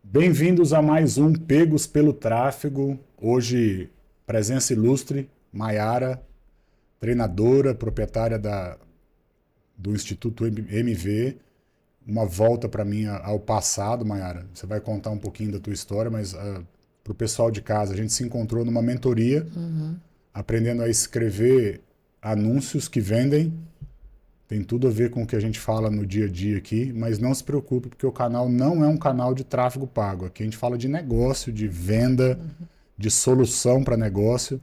Bem-vindos a mais um Pegos pelo Tráfego. Hoje, presença ilustre, Maiara, treinadora, proprietária do Instituto MV. Uma volta para mim ao passado, Maiara. Você vai contar um pouquinho da tua história, mas para o pessoal de casa, a gente se encontrou numa mentoria, aprendendo a escrever anúncios que vendem. Tem tudo a ver com o que a gente fala no dia a dia aqui, mas não se preocupe, porque o canal não é um canal de tráfego pago. Aqui a gente fala de negócio, de venda, de solução para negócio.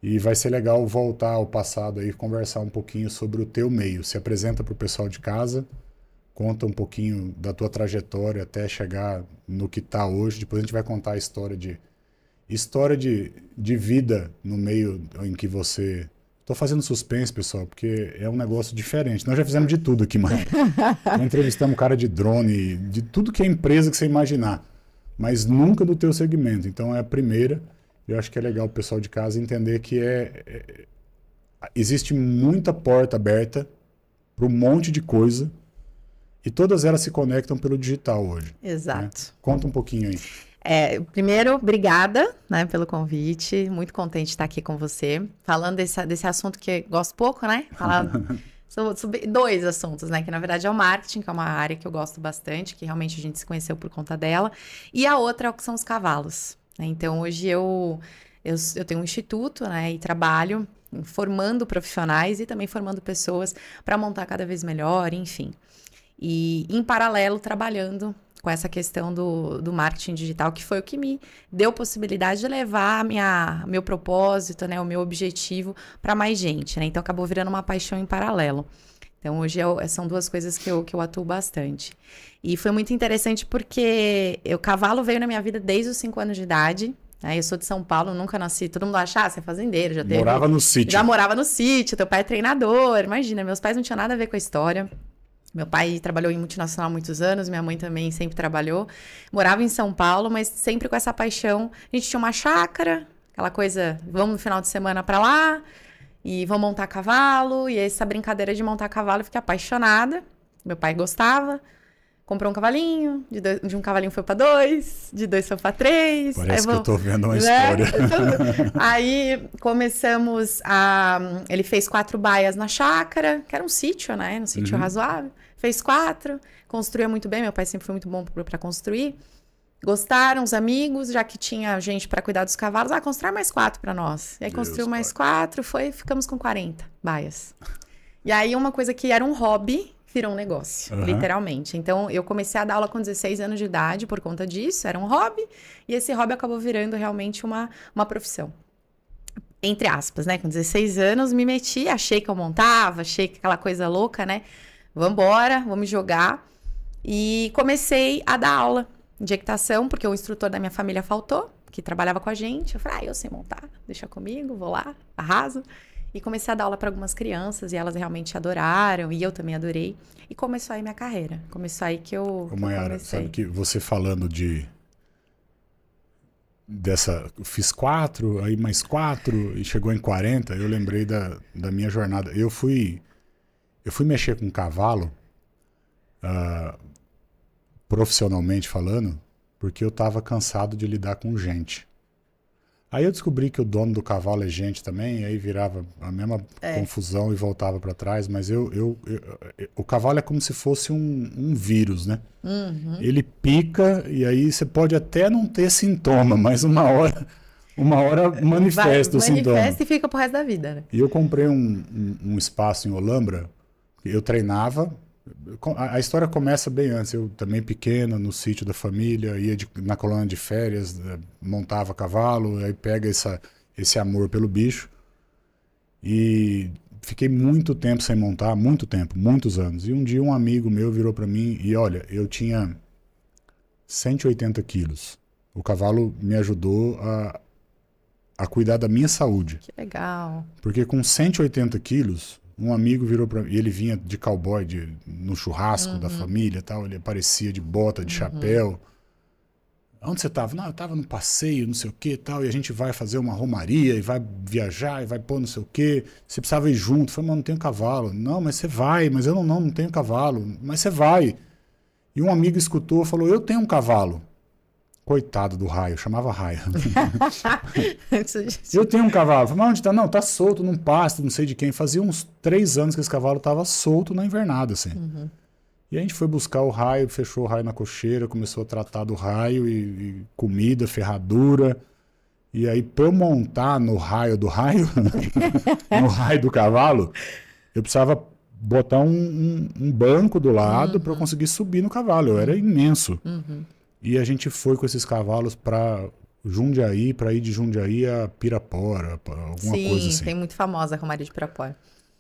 E vai ser legal voltar ao passado aí, conversar um pouquinho sobre o teu meio. Se apresenta para o pessoal de casa, conta um pouquinho da tua trajetória até chegar no que está hoje. Depois a gente vai contar a história de vida no meio em que você... Tô fazendo suspense, pessoal, porque é um negócio diferente. Nós já fizemos de tudo aqui, mas entrevistamos um cara de drone, de tudo que é empresa que você imaginar, mas nunca do teu segmento. Então é a primeira. Eu acho que é legal o pessoal de casa entender que existe muita porta aberta para um monte de coisa e todas elas se conectam pelo digital hoje. Exato. Né? Conta um pouquinho aí. Primeiro, obrigada, né, pelo convite. Muito contente de estar aqui com você. Falando desse assunto que eu gosto pouco, né? Falar sobre dois assuntos, né? Que na verdade é o marketing, que é uma área que eu gosto bastante, que realmente a gente se conheceu por conta dela. E a outra é o que são os cavalos. Né? Então, hoje eu tenho um instituto, né? E trabalho formando profissionais e também formando pessoas para montar cada vez melhor, enfim. E, em paralelo, trabalhando com essa questão do marketing digital, que foi o que me deu possibilidade de levar meu propósito, né, o meu objetivo para mais gente, né? Então, acabou virando uma paixão em paralelo. Então, hoje são duas coisas que eu atuo bastante. E foi muito interessante porque o cavalo veio na minha vida desde os 5 anos de idade. Né? Eu sou de São Paulo, nunca nasci. Todo mundo acha, você é fazendeiro, já teve... Morava no sítio. Já morava no sítio, teu pai é treinador. Imagina, meus pais não tinham nada a ver com a história. Meu pai trabalhou em multinacional há muitos anos, minha mãe também sempre trabalhou. Morava em São Paulo, mas sempre com essa paixão. A gente tinha uma chácara, aquela coisa, vamos no final de semana para lá e vamos montar cavalo. E essa brincadeira de montar cavalo, eu fiquei apaixonada. Meu pai gostava. Comprou um cavalinho, de um cavalinho foi para 2, de 2 foi para 3. Parece que eu tô vendo uma história. Aí começamos Ele fez 4 baias na chácara, que era um sítio, né? Um sítio razoável. Fez 4, construía muito bem, meu pai sempre foi muito bom para construir. Gostaram os amigos, já que tinha gente para cuidar dos cavalos. Constrói mais 4 para nós. E aí construiu mais 4, ficamos com 40 baias. E aí uma coisa que era um hobby virou um negócio, literalmente. Então, eu comecei a dar aula com 16 anos de idade por conta disso, era um hobby, e esse hobby acabou virando realmente uma profissão. Entre aspas, né? Com 16 anos, me meti, achei que eu montava, achei que aquela coisa louca, né? Vambora, vou me jogar. E comecei a dar aula de equitação, porque o instrutor da minha família faltou, que trabalhava com a gente. Eu falei, eu sei montar, deixa comigo, vou lá, arraso. E comecei a dar aula para algumas crianças e elas realmente adoraram e eu também adorei. E começou aí minha carreira. Começou aí que eu Maiara, sabe que você falando fiz 4, aí mais 4 e chegou em 40, eu lembrei da minha jornada. Eu fui mexer com cavalo, profissionalmente falando, porque eu estava cansado de lidar com gente. Aí eu descobri que o dono do cavalo é gente também, e aí virava a mesma confusão e voltava para trás, mas o cavalo é como se fosse um vírus, né? Ele pica e aí você pode até não ter sintoma, mas uma hora manifesta o sintoma. Manifesta e fica pro resto da vida, né? E eu comprei um espaço em Olambra, eu treinava. A história começa bem antes, eu também pequeno, no sítio da família, ia na colônia de férias, montava cavalo, aí pega esse amor pelo bicho. E fiquei muito tempo sem montar, muito tempo, muitos anos. E um dia um amigo meu virou para mim e olha, eu tinha 180 quilos. O cavalo me ajudou a cuidar da minha saúde. Que legal. Porque com 180 quilos... Um amigo virou para mim, ele vinha de cowboy no churrasco da família e tal, ele aparecia de bota, de chapéu. Onde você estava? Não, eu estava no passeio, não sei o que e tal, e a gente vai fazer uma romaria, e vai viajar, e vai pôr não sei o que. Você precisava ir junto. Eu falei, mas não tenho cavalo. Não, mas você vai. Mas eu não tenho cavalo. Mas você vai. E um amigo escutou e falou, eu tenho um cavalo. Coitado do Raio, chamava Raio. Eu tenho um cavalo. Falei, mas onde tá? Não, tá solto num pasto, não sei de quem. Fazia uns 3 anos que esse cavalo tava solto na invernada, assim. E a gente foi buscar o Raio, fechou o Raio na cocheira, começou a tratar do Raio e comida, ferradura. E aí, pra eu montar no raio do raio, no raio do cavalo, eu precisava botar um banco do lado para eu conseguir subir no cavalo. Eu era imenso. E a gente foi com esses cavalos para Jundiaí, para ir de Jundiaí a Pirapora, alguma coisa assim. Sim, tem muito famosa a Romaria de Pirapora.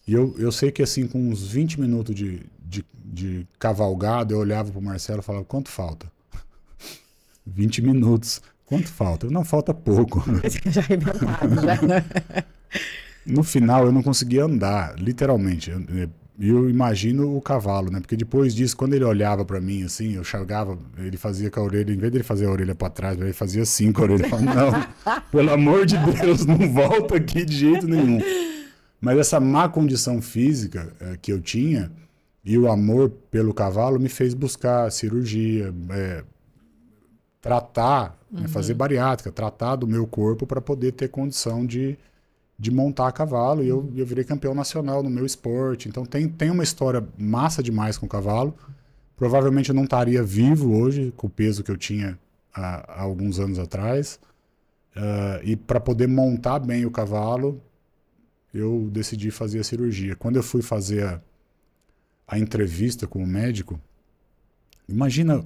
E eu sei que assim, com uns 20 minutos de cavalgada, eu olhava pro Marcelo e falava, quanto falta? 20 minutos. Quanto falta? Não, falta pouco. Já arrebentado, já. No final, eu não conseguia andar, literalmente. Eu imagino o cavalo, né? Porque depois disso, quando ele olhava pra mim, assim, eu chegava, ele fazia com a orelha, em vez dele fazer a orelha pra trás, ele fazia assim com a orelha. Eu falava, não, pelo amor de Deus, não volta aqui de jeito nenhum. Mas essa má condição física que eu tinha e o amor pelo cavalo me fez buscar cirurgia, tratar, fazer bariátrica, tratar do meu corpo para poder ter condição de montar a cavalo, e eu virei campeão nacional no meu esporte. Então tem uma história massa demais com o cavalo. Provavelmente eu não estaria vivo hoje com o peso que eu tinha há alguns anos atrás. E para poder montar bem o cavalo, eu decidi fazer a cirurgia. Quando eu fui fazer a entrevista com o médico, imagina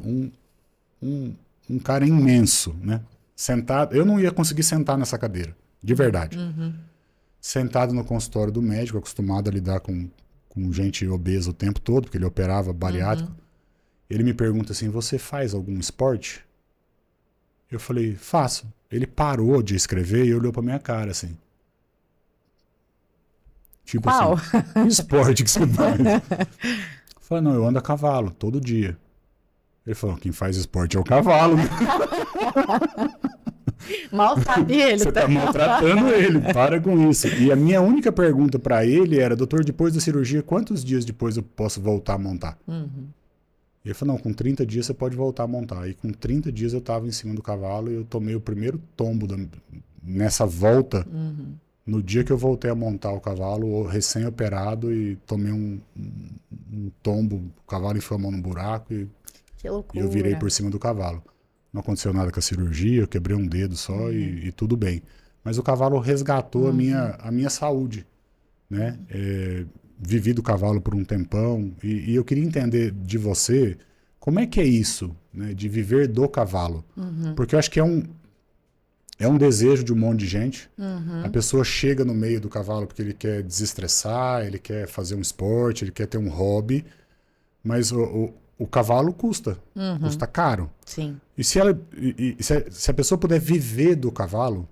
um cara imenso, né? Sentado, eu não ia conseguir sentar nessa cadeira, de verdade. Sentado no consultório do médico, acostumado a lidar com gente obesa o tempo todo, porque ele operava bariátrico. Ele me pergunta assim, você faz algum esporte? Eu falei, faço. Ele parou de escrever e olhou pra minha cara, assim. Tipo Qual? assim, que esporte que você faz? Eu falei, não, eu ando a cavalo, todo dia. Ele falou, quem faz esporte é o cavalo. Mal sabe ele. Você tá maltratando ele, para com isso. E a minha única pergunta para ele era, doutor, depois da cirurgia, quantos dias depois eu posso voltar a montar? E ele falou, não, com 30 dias você pode voltar a montar. E com 30 dias eu estava em cima do cavalo e eu tomei o primeiro tombo nessa volta, no dia que eu voltei a montar o cavalo, recém-operado, e tomei um tombo, o cavalo enfiou a mão no buraco e que loucura. eu virei por cima do cavalo. Não aconteceu nada com a cirurgia, eu quebrei um dedo só e tudo bem. Mas o cavalo resgatou a minha saúde, né? Vivi do cavalo por um tempão e eu queria entender de você como é que é isso, né? De viver do cavalo. Porque eu acho que é um desejo de um monte de gente. A pessoa chega no meio do cavalo porque ele quer desestressar, ele quer fazer um esporte, ele quer ter um hobby, mas o cavalo custa caro. Sim. E se a pessoa puder viver do cavalo,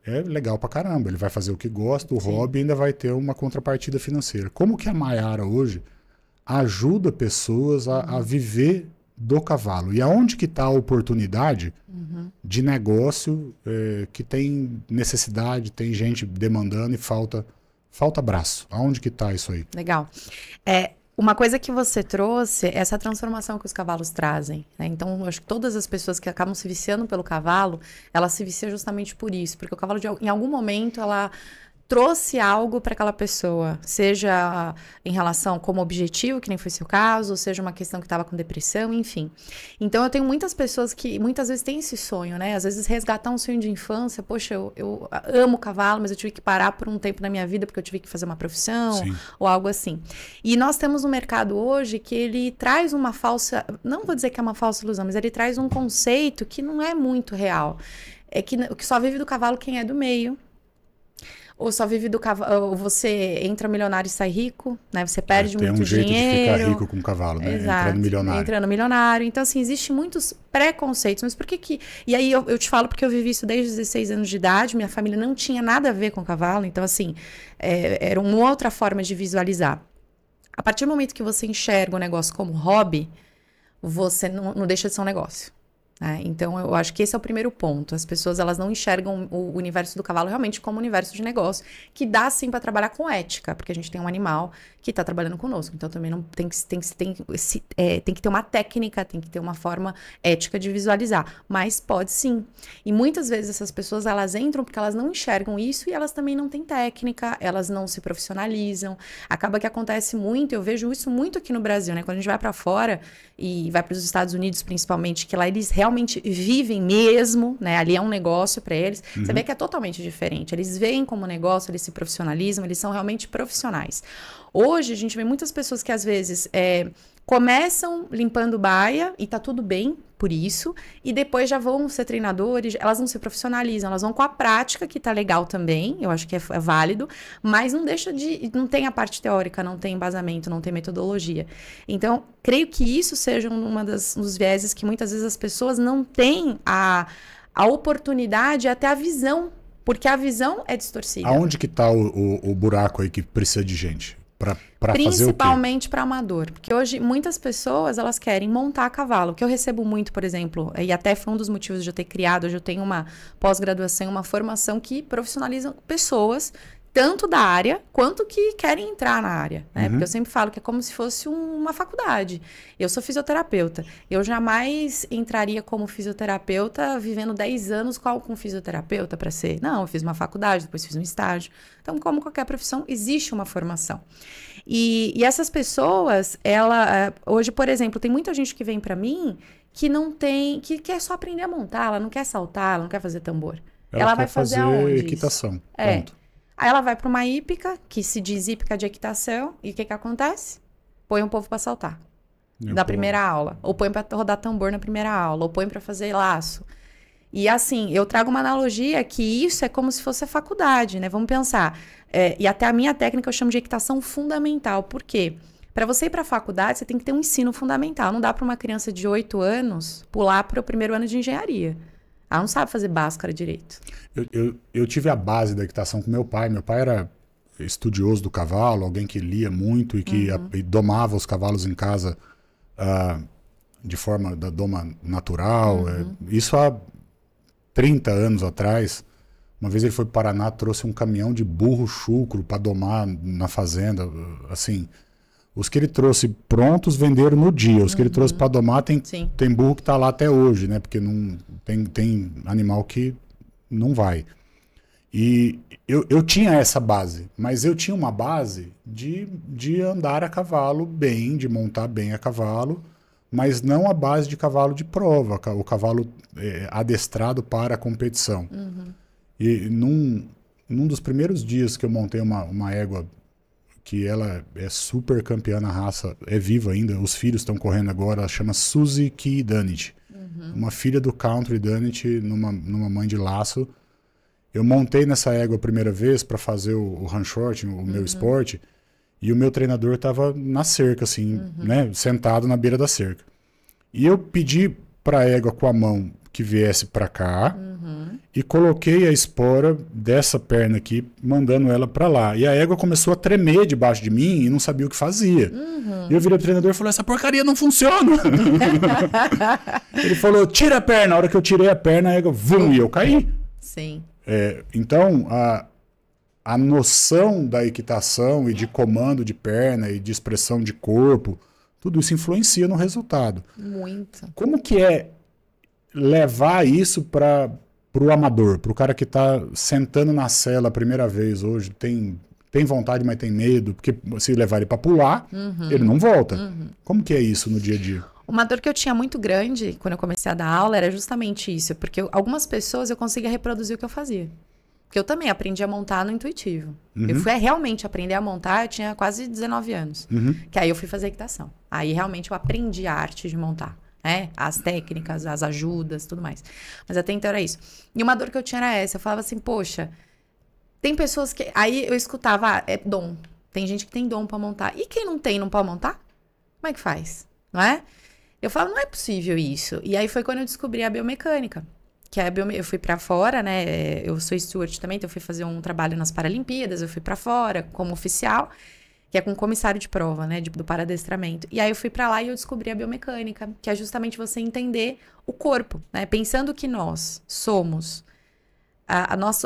é legal pra caramba. Ele vai fazer o que gosta, o hobby, e ainda vai ter uma contrapartida financeira. Como que a Mayara hoje ajuda pessoas a viver do cavalo? E aonde que está a oportunidade de negócio que tem necessidade, tem gente demandando e falta braço? Aonde que está isso aí? Legal. Uma coisa que você trouxe é essa transformação que os cavalos trazem, né? Então, eu acho que todas as pessoas que acabam se viciando pelo cavalo, elas se viciam justamente por isso. Porque o cavalo, em algum momento, ela trouxe algo para aquela pessoa, seja em relação como objetivo, que nem foi seu caso, ou seja uma questão que estava com depressão, enfim. Então, eu tenho muitas pessoas que muitas vezes têm esse sonho, né? Às vezes resgatar um sonho de infância, poxa, eu amo cavalo, mas eu tive que parar por um tempo na minha vida porque eu tive que fazer uma profissão, Sim. ou algo assim. E nós temos um mercado hoje que ele traz uma falsa, não vou dizer que é uma falsa ilusão, mas ele traz um conceito que não é muito real. É que só vive do cavalo quem é do meio. Ou só vive do cavalo, ou você entra milionário e sai rico, né? Você perde muito dinheiro. Tem um jeito de ficar rico com o cavalo, né? Exato, entrando milionário. Então, assim, existem muitos preconceitos. Mas por que que... E aí, eu te falo porque eu vivi isso desde os 16 anos de idade. Minha família não tinha nada a ver com cavalo. Então, assim, era uma outra forma de visualizar. A partir do momento que você enxerga o negócio como hobby, você não deixa de ser um negócio. né? Então, eu acho que esse é o primeiro ponto. As pessoas, elas não enxergam o universo do cavalo realmente como um universo de negócio, que dá, sim, para trabalhar com ética, porque a gente tem um animal que está trabalhando conosco. Então, também não tem que ter uma técnica, tem que ter uma forma ética de visualizar. Mas pode, sim. E muitas vezes essas pessoas, elas entram porque elas não enxergam isso e elas também não têm técnica, elas não se profissionalizam. Acaba que acontece muito, eu vejo isso muito aqui no Brasil, né? Quando a gente vai para fora e vai para os Estados Unidos, principalmente, que lá eles realmente vivem mesmo, né? Ali é um negócio para eles. Você vê que é totalmente diferente. Eles veem como negócio, eles se profissionalizam, eles são realmente profissionais. Hoje, a gente vê muitas pessoas que, às vezes, começam limpando baia e tá tudo bem por isso, e depois já vão ser treinadores, elas não se profissionalizam, elas vão com a prática, que tá legal também, eu acho que é válido, mas não deixa de... Não tem a parte teórica, não tem embasamento, não tem metodologia. Então, creio que isso seja um dos vieses que muitas vezes as pessoas não têm a oportunidade, até a visão, porque a visão é distorcida. Aonde que tá o buraco aí que precisa de gente? Pra fazer o quê? Principalmente para amador. Porque hoje muitas pessoas, elas querem montar cavalo. O que eu recebo muito, por exemplo, e até foi um dos motivos de eu ter criado, hoje eu tenho uma pós-graduação, uma formação que profissionaliza pessoas, tanto da área, quanto que querem entrar na área, né? Porque eu sempre falo que é como se fosse uma faculdade. Eu sou fisioterapeuta. Eu jamais entraria como fisioterapeuta vivendo 10 anos com fisioterapeuta para ser. Não, eu fiz uma faculdade, depois fiz um estágio. Então, como qualquer profissão, existe uma formação. E essas pessoas, hoje, por exemplo, tem muita gente que vem para mim que quer só aprender a montar, ela não quer saltar, ela não quer fazer tambor. Ela vai fazer aonde? Equitação. Ponto. Aí ela vai para uma hípica, que se diz hípica de equitação, e o que acontece? Põe um povo para saltar na primeira aula, ou põe para rodar tambor na primeira aula, ou põe para fazer laço. E assim, eu trago uma analogia que isso é como se fosse a faculdade, né? Vamos pensar. E até a minha técnica eu chamo de equitação fundamental. Por quê? Para você ir para a faculdade, você tem que ter um ensino fundamental. Não dá para uma criança de 8 anos pular para o primeiro ano de engenharia. Ela não sabe fazer báscara direito. Eu tive a base da equitação com meu pai. Meu pai era estudioso do cavalo, alguém que lia muito e que e domava os cavalos em casa de forma da doma natural. Isso há 30 anos atrás. Uma vez ele foi para o Paraná, trouxe um caminhão de burro chucro para domar na fazenda. Assim, os que ele trouxe prontos venderam no dia. Os que ele trouxe para domar, tem burro que está lá até hoje, né? Porque não tem animal que não vai. E eu tinha essa base, mas eu tinha uma base de andar a cavalo bem, de montar bem a cavalo, mas não a base de cavalo de prova, o cavalo adestrado para a competição. E num dos primeiros dias que eu montei uma égua, que ela é super campeã na raça, é viva ainda, os filhos estão correndo agora, ela chama Suzy Key Dunnett. Uma filha do Country Dunnett, numa mãe de laço. Eu montei nessa égua a primeira vez para fazer o run short, o meu esporte, e o meu treinador estava na cerca, assim, né, sentado na beira da cerca. E eu pedi para a égua com a mão que viesse para cá e coloquei a espora dessa perna aqui, mandando ela para lá. E a égua começou a tremer debaixo de mim e não sabia o que fazia. E eu virei pro treinador e falei, essa porcaria não funciona. Ele falou, tira a perna. A hora que eu tirei a perna, a égua, vum, e eu caí. Sim. Então, a noção da equitação e de comando de perna e de expressão de corpo, tudo isso influencia no resultado. Muito. Como que é levar isso para o amador, para o cara que está sentando na cela a primeira vez hoje, tem vontade, mas tem medo, porque se levar ele para pular, ele não volta. Como que é isso no dia a dia? Uma dor que eu tinha muito grande quando eu comecei a dar aula era justamente isso, porque algumas pessoas eu conseguia reproduzir o que eu fazia. Porque eu também aprendi a montar no intuitivo. Eu fui realmente aprender a montar, eu tinha quase 19 anos. Que aí eu fui fazer equitação. Aí realmente eu aprendi a arte de montar. Né? As técnicas, as ajudas, tudo mais. Mas até então era isso. E uma dor que eu tinha era essa. Eu falava assim, poxa, tem pessoas que... Aí eu escutava, é dom. Tem gente que tem dom pra montar. E quem não tem, não pode montar? Como é que faz? Não é? Eu falava, não é possível isso. E aí foi quando eu descobri a biomecânica. Que eu fui pra fora, né? Eu sou steward também, então eu fui fazer um trabalho nas Paralimpíadas, eu fui pra fora como oficial. que é com comissário de prova, né, do paradestramento. E aí eu fui pra lá e eu descobri a biomecânica, que é justamente você entender o corpo, né? Pensando que nós somos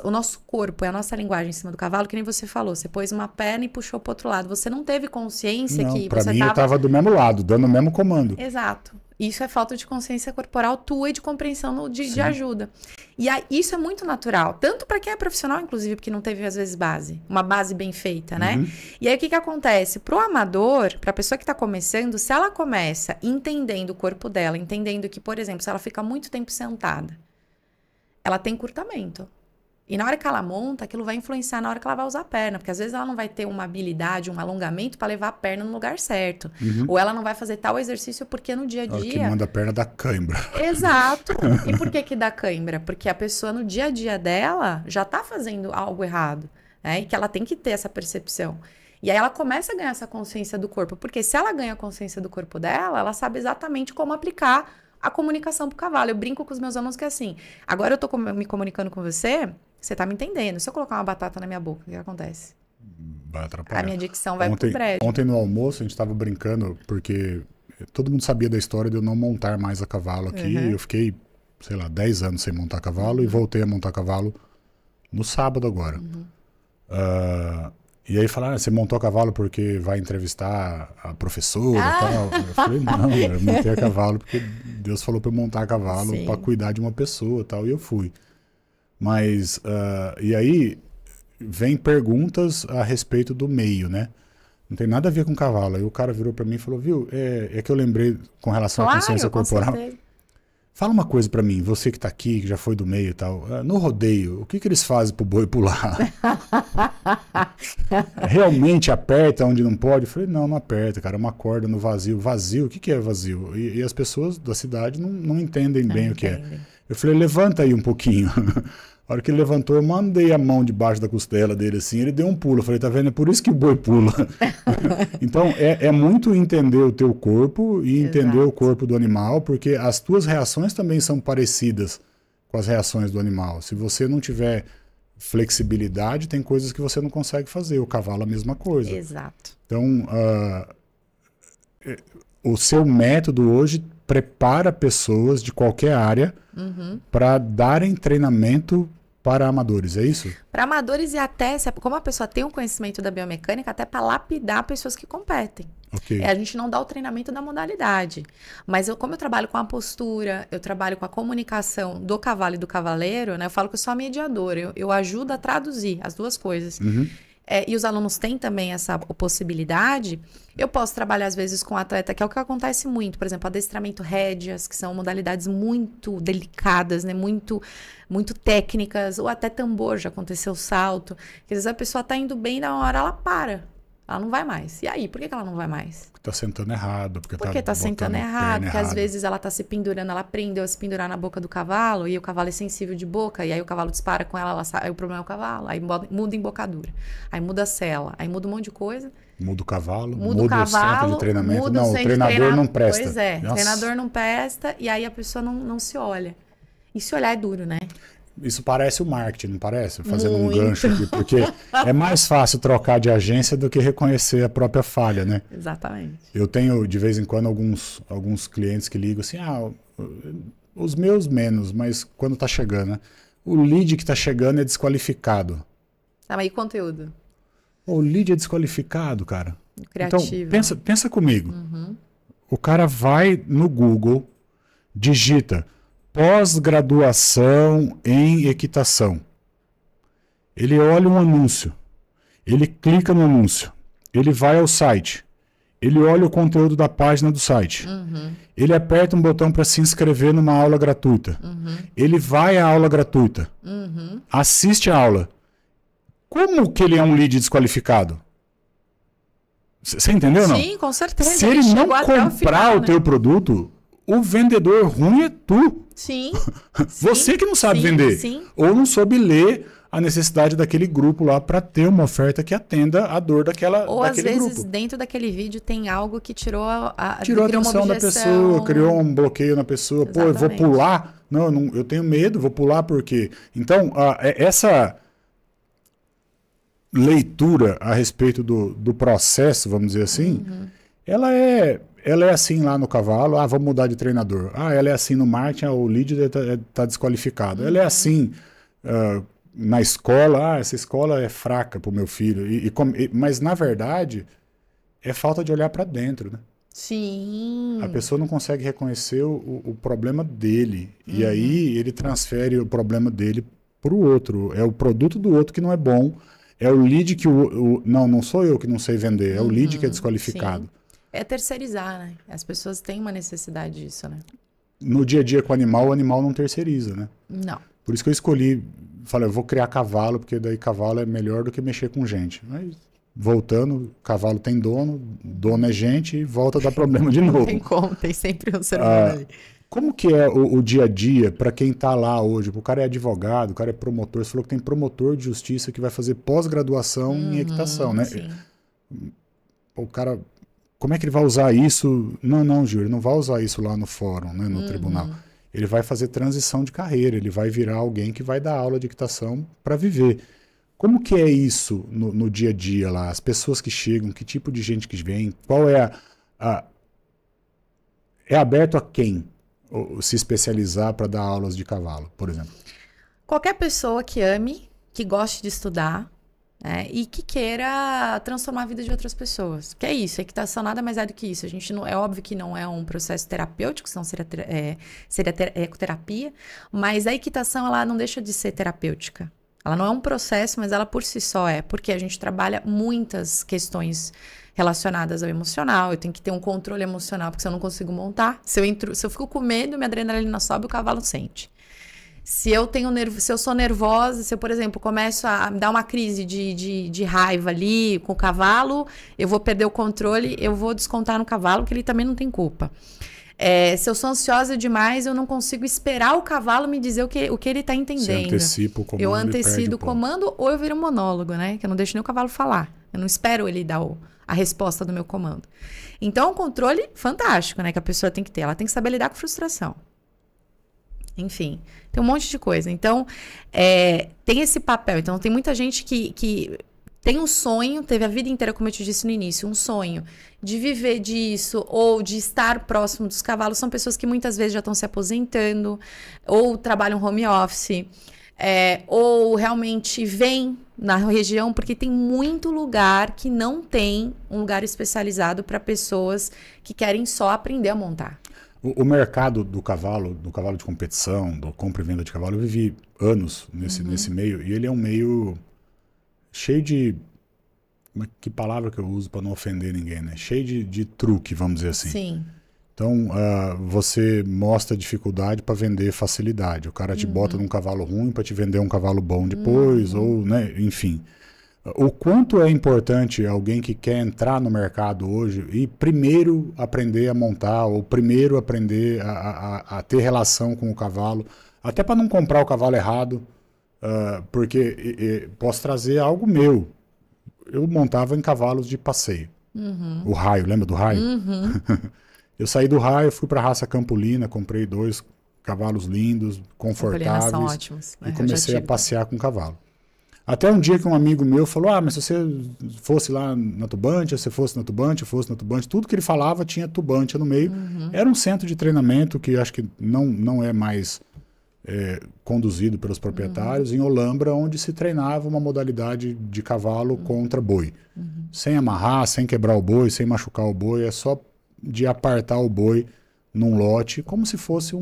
o nosso corpo, é a nossa linguagem em cima do cavalo, que nem você falou, você pôs uma perna e puxou pro outro lado. Você não teve consciência que pra você mim, eu tava do mesmo lado, dando o mesmo comando. Exato. Isso é falta de consciência corporal tua e de compreensão de ajuda. E aí, isso é muito natural. Tanto para quem é profissional, inclusive, porque não teve, às vezes, base. Uma base bem feita, né? E aí, o que que acontece? Pro amador, pra pessoa que tá começando, se ela começa entendendo o corpo dela, entendendo que, por exemplo, se ela fica muito tempo sentada, ela tem encurtamento. E na hora que ela monta, aquilo vai influenciar na hora que ela vai usar a perna. Porque às vezes ela não vai ter uma habilidade, um alongamento para levar a perna no lugar certo. Ou ela não vai fazer tal exercício porque no dia a dia... O que manda a perna dá cãibra. Exato. E por que dá cãibra? Porque a pessoa no dia a dia dela já tá fazendo algo errado. Né? E que ela tem que ter essa percepção. E aí ela começa a ganhar essa consciência do corpo. Porque se ela ganha a consciência do corpo dela, ela sabe exatamente como aplicar a comunicação pro cavalo. Eu brinco com os meus alunos que é assim, agora eu tô me comunicando com você, você tá me entendendo. Se eu colocar uma batata na minha boca, o que acontece? Vai atrapalhar. A minha dicção vai pro brejo. Ontem no almoço a gente tava brincando, porque todo mundo sabia da história de eu não montar mais a cavalo aqui. Eu fiquei, sei lá, 10 anos sem montar cavalo e voltei a montar cavalo no sábado agora. E aí falaram, você montou a cavalo porque vai entrevistar a professora e tal? Eu falei, não, eu montei a cavalo porque Deus falou para eu montar a cavalo para cuidar de uma pessoa e tal, e eu fui. Mas, e aí vem perguntas a respeito do meio, né? Não tem nada a ver com cavalo. Aí o cara virou para mim e falou, viu, é que eu lembrei com relação à consciência corporal. Fala uma coisa pra mim, você que tá aqui, que já foi do meio e tal, no rodeio, o que que eles fazem pro boi pular? Realmente aperta onde não pode? Eu falei, não aperta, cara, é uma corda no vazio. Vazio? O que que é vazio? E as pessoas da cidade não entendem bem o que é. Eu falei, levanta aí um pouquinho. A hora que ele levantou, eu mandei a mão debaixo da costela dele assim, ele deu um pulo. Eu falei, tá vendo? É por isso que o boi pula. Então, é muito entender o teu corpo e entender o corpo do animal, porque as tuas reações também são parecidas com as reações do animal. Se você não tiver flexibilidade, tem coisas que você não consegue fazer. O cavalo é a mesma coisa. Exato. Então, o seu método hoje prepara pessoas de qualquer área para darem treinamento para amadores, é isso? Para amadores e até, como a pessoa tem um conhecimento da biomecânica, até para lapidar pessoas que competem. A gente não dá o treinamento da modalidade. Mas como eu trabalho com a postura, eu trabalho com a comunicação do cavalo e do cavaleiro, né? Eu falo que eu sou a mediadora, eu ajudo a traduzir as duas coisas. E os alunos têm também essa possibilidade. Eu posso trabalhar, às vezes, com atleta, que é o que acontece muito. Por exemplo, adestramento rédeas, que são modalidades muito delicadas, né? Muito técnicas. Ou até tambor, já aconteceu salto. Que às vezes a pessoa tá indo bem, na hora ela para. Ela não vai mais. E aí, por que ela não vai mais? Porque tá sentando errado. Porque tá sentando errado. Porque às vezes ela tá se pendurando, ela aprendeu a se pendurar na boca do cavalo, e o cavalo é sensível de boca, e aí o cavalo dispara com ela sai, aí o problema é o cavalo. Aí muda a embocadura. Aí muda a sela. Aí muda um monte de coisa. Muda o cavalo, muda o centro de treinamento. Não, o treinador não presta. Pois é, o treinador não presta, e aí a pessoa não se olha. E se olhar é duro, né? Isso parece o marketing, não parece? Fazendo um gancho aqui, porque é mais fácil trocar de agência do que reconhecer a própria falha, né? Exatamente. Eu tenho, de vez em quando, alguns clientes que ligam assim, os meus menos, mas quando tá chegando, né? O lead que tá chegando é desqualificado. Mas e conteúdo? O lead é desqualificado, cara. Criativo. Então, pensa comigo. O cara vai no Google, digita pós-graduação em equitação. Ele olha um anúncio. Ele clica no anúncio. Ele vai ao site. Ele olha o conteúdo da página do site. Ele aperta um botão para se inscrever numa aula gratuita. Ele vai à aula gratuita. Assiste a aula. Como que ele é um lead desqualificado? Você entendeu, não? Sim, com certeza. Se ele não comprar o teu produto, o vendedor ruim é tu. Sim. Você que não sabe vender. Ou não soube ler a necessidade daquele grupo lá para ter uma oferta que atenda a dor daquele grupo. Ou às vezes dentro daquele vídeo tem algo que tirou a atenção da pessoa, criou um bloqueio na pessoa. Exatamente. Pô, eu vou pular? Não, eu tenho medo, vou pular por quê? Então, leitura a respeito do processo, vamos dizer assim, ela é assim lá no cavalo, vamos mudar de treinador. Ela é assim no marketing, o lead está desqualificado. Ela é assim na escola, essa escola é fraca para o meu filho. Mas, na verdade, é falta de olhar para dentro, né? Sim. A pessoa não consegue reconhecer o problema dele. E aí ele transfere o problema dele para o outro. É o produto do outro que não é bom. É o lead que não sou eu que não sei vender. É o lead que é desqualificado. Sim. É terceirizar, né? As pessoas têm uma necessidade disso, né? No dia a dia com o animal não terceiriza, né? Não. Por isso que eu falei, eu vou criar cavalo, porque daí cavalo é melhor do que mexer com gente. Mas, voltando, cavalo tem dono é gente e volta a dar problema de novo. Não tem como, tem sempre um ser humano ali. Como que é o dia a dia para quem está lá hoje? O cara é advogado, o cara é promotor. Você falou que tem promotor de justiça que vai fazer pós-graduação em equitação, né? Sim. O cara... Como é que ele vai usar isso? Não, Gil, ele não vai usar isso lá no fórum, né, no tribunal. Ele vai fazer transição de carreira, ele vai virar alguém que vai dar aula de equitação para viver. Como que é isso no dia a dia lá? As pessoas que chegam, que tipo de gente que vem? Qual é É aberto a quem se especializar para dar aulas de cavalo, por exemplo? Qualquer pessoa que ame, que goste de estudar, e que queira transformar a vida de outras pessoas. Que é isso, a equitação nada mais é do que isso. A gente não, é óbvio que não é um processo terapêutico, senão seria ecoterapia, mas a equitação ela não deixa de ser terapêutica. Ela não é um processo, mas ela por si só é, porque a gente trabalha muitas questões relacionadas ao emocional. Eu tenho que ter um controle emocional, porque se eu não consigo montar, se eu fico com medo, minha adrenalina sobe, o cavalo sente. Se eu sou nervosa, se eu, por exemplo, começo a dar uma crise de raiva ali com o cavalo, eu vou perder o controle, eu vou descontar no cavalo, que ele também não tem culpa. Se eu sou ansiosa demais, eu não consigo esperar o cavalo me dizer o que ele está entendendo. Você antecipa o comando. Eu antecipo o comando ou eu viro um monólogo, né? Que eu não deixo nem o cavalo falar. Eu não espero ele dar a resposta do meu comando. Então, um controle fantástico, né? Que a pessoa tem que ter. Ela tem que saber lidar com frustração. Enfim, tem um monte de coisa. Então, tem esse papel. Então, tem muita gente que tem um sonho, teve a vida inteira, como eu te disse no início, um sonho de viver disso ou de estar próximo dos cavalos. São pessoas que muitas vezes já estão se aposentando ou trabalham home office, ou realmente vêm na região, porque tem muito lugar que não tem um lugar especializado para pessoas que querem só aprender a montar. O mercado do cavalo de competição, do compra e venda de cavalo, eu vivi anos nesse meio, e ele é um meio cheio de... Que palavra que eu uso para não ofender ninguém, né? Cheio de truque, vamos dizer assim. Sim. Então, você mostra dificuldade para vender facilidade. O cara te bota num cavalo ruim para te vender um cavalo bom depois, ou, né, enfim. O quanto é importante alguém que quer entrar no mercado hoje e primeiro aprender a montar, ou primeiro aprender a ter relação com o cavalo, até para não comprar o cavalo errado, porque posso trazer algo meu. Eu montava em cavalos de passeio. O raio, lembra do raio? Eu saí do raio, fui para a raça Campolina, comprei 2 cavalos lindos, confortáveis, são ótimos, né? E comecei a passear com o cavalo. Até um dia que um amigo meu falou, mas se você fosse lá na Tubante, se fosse na Tubante, tudo que ele falava tinha Tubante no meio. Era um centro de treinamento que acho que não é mais conduzido pelos proprietários, em Olambra, onde se treinava uma modalidade de cavalo contra boi. Sem amarrar, sem quebrar o boi, sem machucar o boi, é só de apartar o boi num lote, como se fosse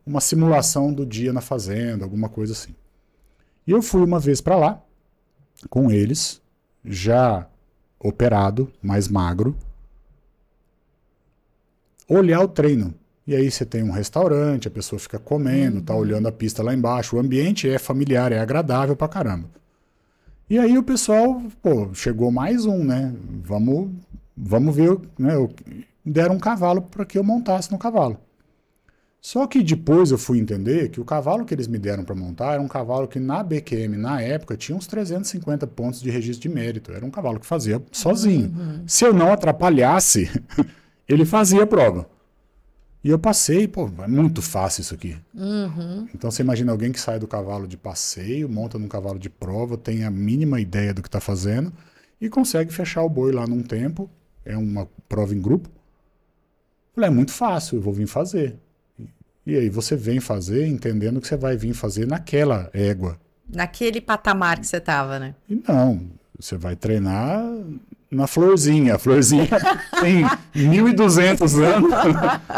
uma simulação do dia na fazenda, alguma coisa assim. E eu fui uma vez para lá, com eles, já operado, mais magro, olhar o treino. E aí você tem um restaurante, a pessoa fica comendo, tá olhando a pista lá embaixo, o ambiente é familiar, é agradável pra caramba. E aí o pessoal, chegou mais um, né? Vamos ver, né? Deram um cavalo para que eu montasse no cavalo. Só que depois eu fui entender que o cavalo que eles me deram para montar era um cavalo que na BQM, na época, tinha uns 350 pontos de registro de mérito. Era um cavalo que fazia sozinho. Se eu não atrapalhasse, ele fazia a prova. E eu passei, pô, é muito fácil isso aqui. Uhum. Então você imagina alguém que sai do cavalo de passeio, monta num cavalo de prova, tem a mínima ideia do que está fazendo e consegue fechar o boi lá num tempo. É uma prova em grupo. Falei, é muito fácil, eu vou vir fazer. E aí você vem fazer entendendo que você vai vir fazer naquela égua. Naquele patamar que você tava, né? E não, você vai treinar na Florzinha. A Florzinha tem 1.200 anos,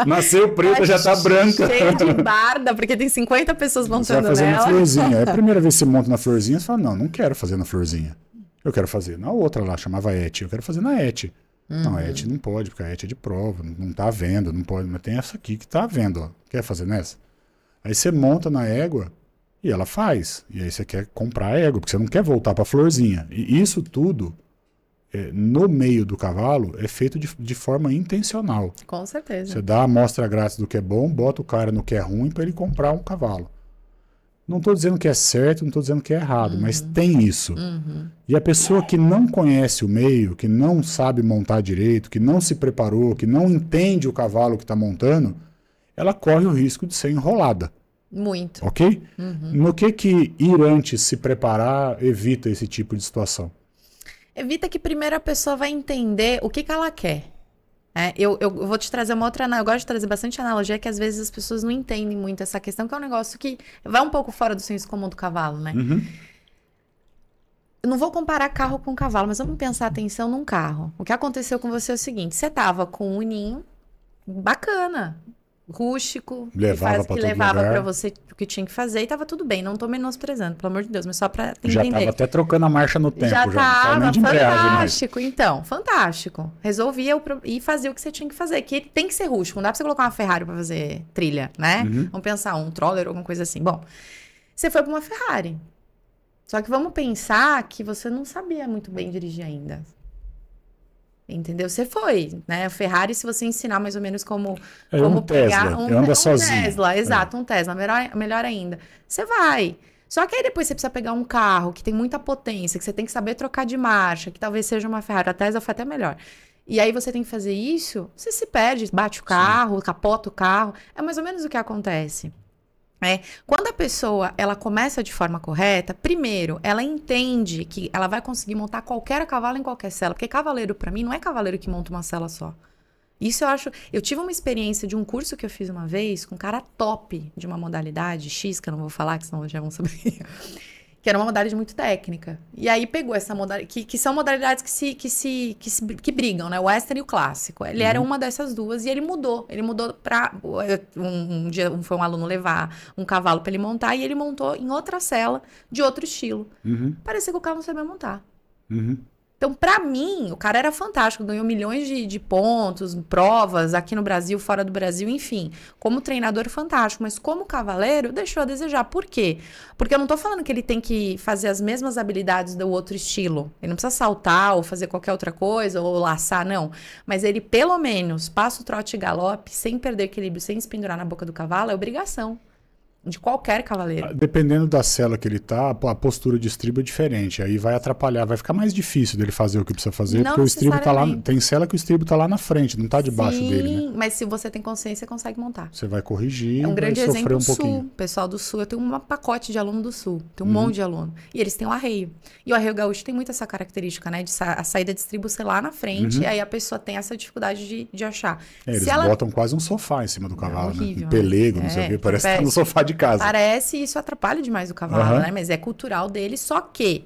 nasceu preta, já tá branca. Cheio de barda, porque tem 50 pessoas Você vai montando fazer na nela. Florzinha. Aí a primeira vez que você monta na Florzinha, você fala, não quero fazer na Florzinha. Eu quero fazer na outra lá, chamava ET. Eu quero fazer na ET. Não, a ET não pode, porque a ET é de prova, não tá vendo, não pode. Mas tem essa aqui que tá vendo, ó. Quer fazer nessa? Aí você monta na égua e ela faz. E aí você quer comprar a égua, porque você não quer voltar pra Florzinha. E isso tudo, no meio do cavalo, é feito de forma intencional. Com certeza. Você dá a amostra grátis do que é bom, bota o cara no que é ruim para ele comprar um cavalo. Não estou dizendo que é certo, não estou dizendo que é errado, mas tem isso. E a pessoa que não conhece o meio, que não sabe montar direito, que não se preparou, que não entende o cavalo que está montando, ela corre o risco de ser enrolada. Muito. Ok? No que ir antes se preparar evita esse tipo de situação? Evita que primeiro a pessoa vai entender o que ela quer. Eu vou te trazer uma outra... Eu gosto de trazer bastante analogia, que às vezes as pessoas não entendem muito essa questão, que é um negócio que vai um pouco fora do senso comum do cavalo, né? Eu não vou comparar carro com cavalo, mas vamos pensar atenção num carro. O que aconteceu com você é o seguinte, você tava com um ninho bacana, rústico, que levava para você o que tinha que fazer e tava tudo bem. Não tô menosprezando, pelo amor de Deus, mas só para entender. Já tava até trocando a marcha no tempo. Já tava, de fantástico. Então, fantástico. Resolvia e fazia o que você tinha que fazer, que tem que ser rústico. Não dá pra você colocar uma Ferrari para fazer trilha, né? Vamos pensar, um Troller ou alguma coisa assim. Bom, você foi para uma Ferrari. Só que vamos pensar que você não sabia muito bem dirigir ainda. Entendeu? Você foi, né? A Ferrari, se você ensinar mais ou menos como um pegar Tesla, eu ando sozinho. Tesla, exato, um Tesla, melhor ainda. Você vai. Só que aí depois você precisa pegar um carro que tem muita potência, que você tem que saber trocar de marcha, que talvez seja uma Ferrari. A Tesla foi até melhor. E aí você tem que fazer isso, você se perde, bate o carro, capota o carro. É mais ou menos o que acontece. Quando a pessoa ela começa de forma correta, primeiro, ela entende que ela vai conseguir montar qualquer cavalo em qualquer sela, porque cavaleiro para mim não é cavaleiro que monta uma sela só. Isso eu tive uma experiência de um curso que eu fiz uma vez com um cara top de uma modalidade X, que eu não vou falar, que senão já vão saber. Que era uma modalidade muito técnica. E aí pegou essa modalidade, que são modalidades que brigam, né? O western e o clássico. Ele era uma dessas duas e ele mudou. Ele mudou pra... Um dia foi um aluno levar um cavalo para ele montar e ele montou em outra sela, de outro estilo. Parecia que o carro não sabia montar. Então, pra mim, o cara era fantástico, ganhou milhões de pontos, provas aqui no Brasil, fora do Brasil, enfim. Como treinador, fantástico. Mas como cavaleiro, deixou a desejar. Por quê? Porque eu não tô falando que ele tem que fazer as mesmas habilidades do outro estilo. Ele não precisa saltar ou fazer qualquer outra coisa, ou laçar, não. Mas ele, pelo menos, passa o trote e galope, sem perder equilíbrio, sem se pendurar na boca do cavalo, é obrigação. De qualquer cavaleiro. Dependendo da sela que ele tá, a postura de estribo é diferente. Aí vai atrapalhar, vai ficar mais difícil dele fazer o que precisa fazer, porque o estribo tá lá. Tem sela que o estribo tá lá na frente, não tá debaixo dele, né? Sim, mas se você tem consciência, você consegue montar. Você vai corrigir, é um grande vai sofrer exemplo um pouquinho. Sul. Pessoal do Sul, eu tenho um pacote de aluno do Sul, tenho um monte de aluno. E eles têm o arreio. E o arreio gaúcho tem muito essa característica, né? De a saída de estribo ser lá na frente, e aí a pessoa tem essa dificuldade de achar. Eles botam quase um sofá em cima do cavalo, horrível, né? Um pelego, não sei o quê, parece que tá no sofá de casa. Parece, e isso atrapalha demais o cavalo, né? Mas é cultural dele, só que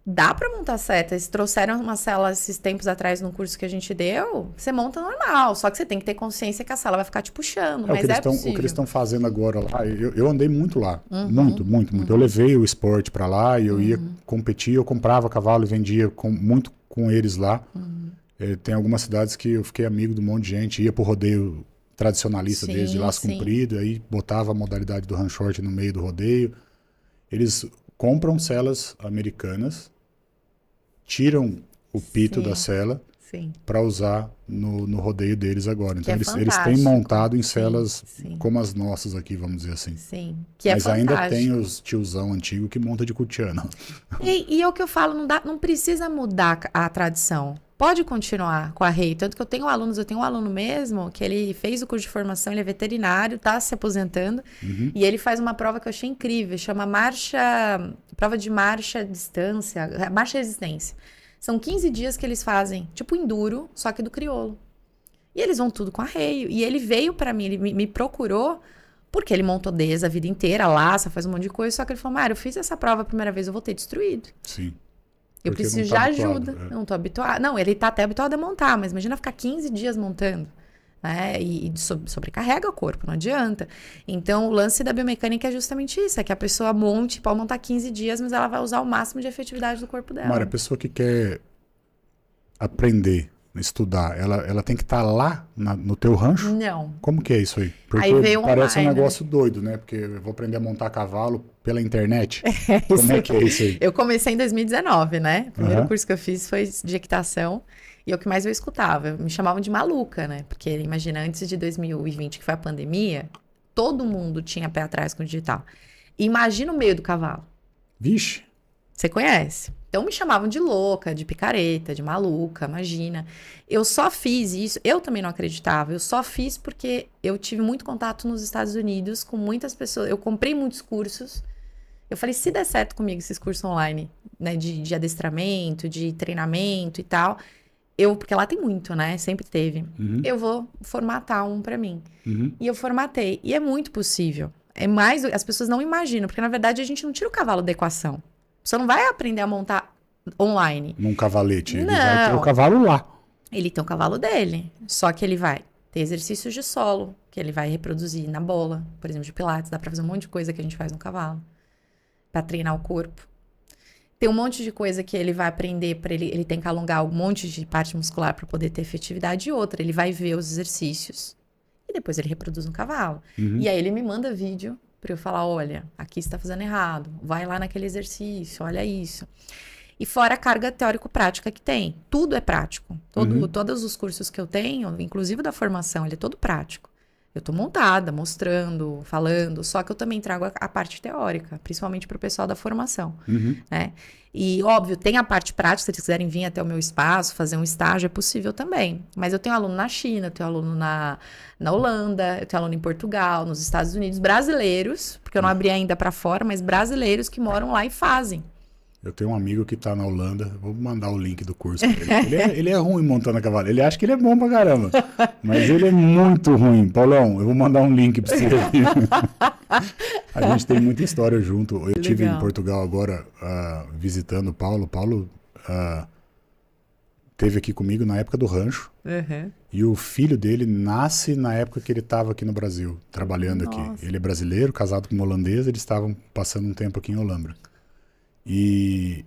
dá pra montar certo. Eles trouxeram uma sela esses tempos atrás num curso que a gente deu, você monta normal, só que você tem que ter consciência que a sela vai ficar te puxando, mas possível. O que eles estão fazendo agora lá, eu andei muito lá, muito. Eu levei o esporte pra lá e eu ia competir, eu comprava cavalo e vendia muito com eles lá. Tem algumas cidades que eu fiquei amigo de um monte de gente, ia pro rodeio tradicionalista deles, de laço comprido, aí botava a modalidade do run short no meio do rodeio. Eles compram selas americanas, tiram o pito da sela para usar no rodeio deles agora. Então eles têm montado em selas como as nossas aqui, vamos dizer assim. Sim, mas ainda tem os tiozão antigo que monta de cutiano. E é o que eu falo, não precisa mudar a tradição. pode continuar com a arreio. Tanto que eu tenho um aluno mesmo, que ele fez o curso de formação, ele é veterinário, tá se aposentando, e ele faz uma prova que eu achei incrível, chama prova de marcha distância, marcha resistência. São 15 dias que eles fazem, tipo enduro, só que do crioulo. E eles vão tudo com arreio. E ele veio pra mim, ele me procurou, porque ele montou desde a vida inteira, laça, faz um monte de coisa, só que ele falou, Mário, eu fiz essa prova a primeira vez, eu voltei destruído. Sim. Eu preciso de ajuda. Não tô habituado. Não, ele tá até habituado a montar, mas imagina ficar 15 dias montando. Né? E sobrecarrega o corpo, não adianta. Então, o lance da biomecânica é justamente isso: é que a pessoa pode montar 15 dias, mas ela vai usar o máximo de efetividade do corpo dela. Mário, a pessoa que quer aprender, estudar, ela tem que estar lá no teu rancho? Não. Como que é isso aí? Porque aí veio parece online, um negócio doido, né? Porque eu vou aprender a montar cavalo pela internet. É, Como é que é isso aí? Eu comecei em 2019, né? O primeiro curso que eu fiz foi de equitação. E é o que mais eu escutava. Me chamavam de maluca, né? Porque, imagina, antes de 2020, que foi a pandemia, todo mundo tinha pé atrás com o digital. Imagina o meio do cavalo. Vixe. Você conhece. Então, me chamavam de louca, de picareta, de maluca, imagina. Eu só fiz isso, eu também não acreditava, eu só fiz porque eu tive muito contato nos Estados Unidos com muitas pessoas. Eu comprei muitos cursos. Eu falei, se der certo comigo esses cursos online, né? De adestramento, de treinamento e tal... porque lá tem muito, né? Sempre teve. Eu vou formatar um pra mim. E eu formatei. E é muito possível. As pessoas não imaginam, porque na verdade a gente não tira o cavalo da equação. Você não vai aprender a montar online. Num cavalete. Ele vai ter o cavalo lá. Ele tem o cavalo dele. Só que ele vai ter exercícios de solo, que ele vai reproduzir na bola, por exemplo, de pilates. Dá pra fazer um monte de coisa que a gente faz no cavalo. Pra treinar o corpo. Tem um monte de coisa que ele vai aprender, ele tem que alongar um monte de parte muscular para poder ter efetividade, e outra, ele vai ver os exercícios e depois ele reproduz no cavalo. E aí ele me manda vídeo para eu falar, olha, aqui você está fazendo errado, vai lá naquele exercício, olha isso. E fora a carga teórico-prática que tem, tudo é prático. Todos os cursos que eu tenho, inclusive da formação, ele é todo prático. Eu tô montada, mostrando, falando, só que eu também trago a parte teórica, principalmente para o pessoal da formação, né? E, óbvio, tem a parte prática, se eles quiserem vir até o meu espaço, fazer um estágio, é possível também. Mas eu tenho aluno na China, eu tenho aluno na Holanda, eu tenho aluno em Portugal, nos Estados Unidos, brasileiros, porque eu não abri ainda para fora, mas brasileiros que moram lá e fazem. Eu tenho um amigo que tá na Holanda, vou mandar o link do curso pra ele. Ele é ruim montando a cavalo. Ele acha que ele é bom pra caramba, mas ele é muito ruim. Paulão, eu vou mandar um link pra você. A gente tem muita história junto. Eu estive em Portugal agora visitando o Paulo. O Paulo esteve aqui comigo na época do rancho. E o filho dele nasce na época que ele estava aqui no Brasil, trabalhando aqui. Ele é brasileiro, casado com uma holandesa, eles estavam passando um tempo aqui em Olambra. E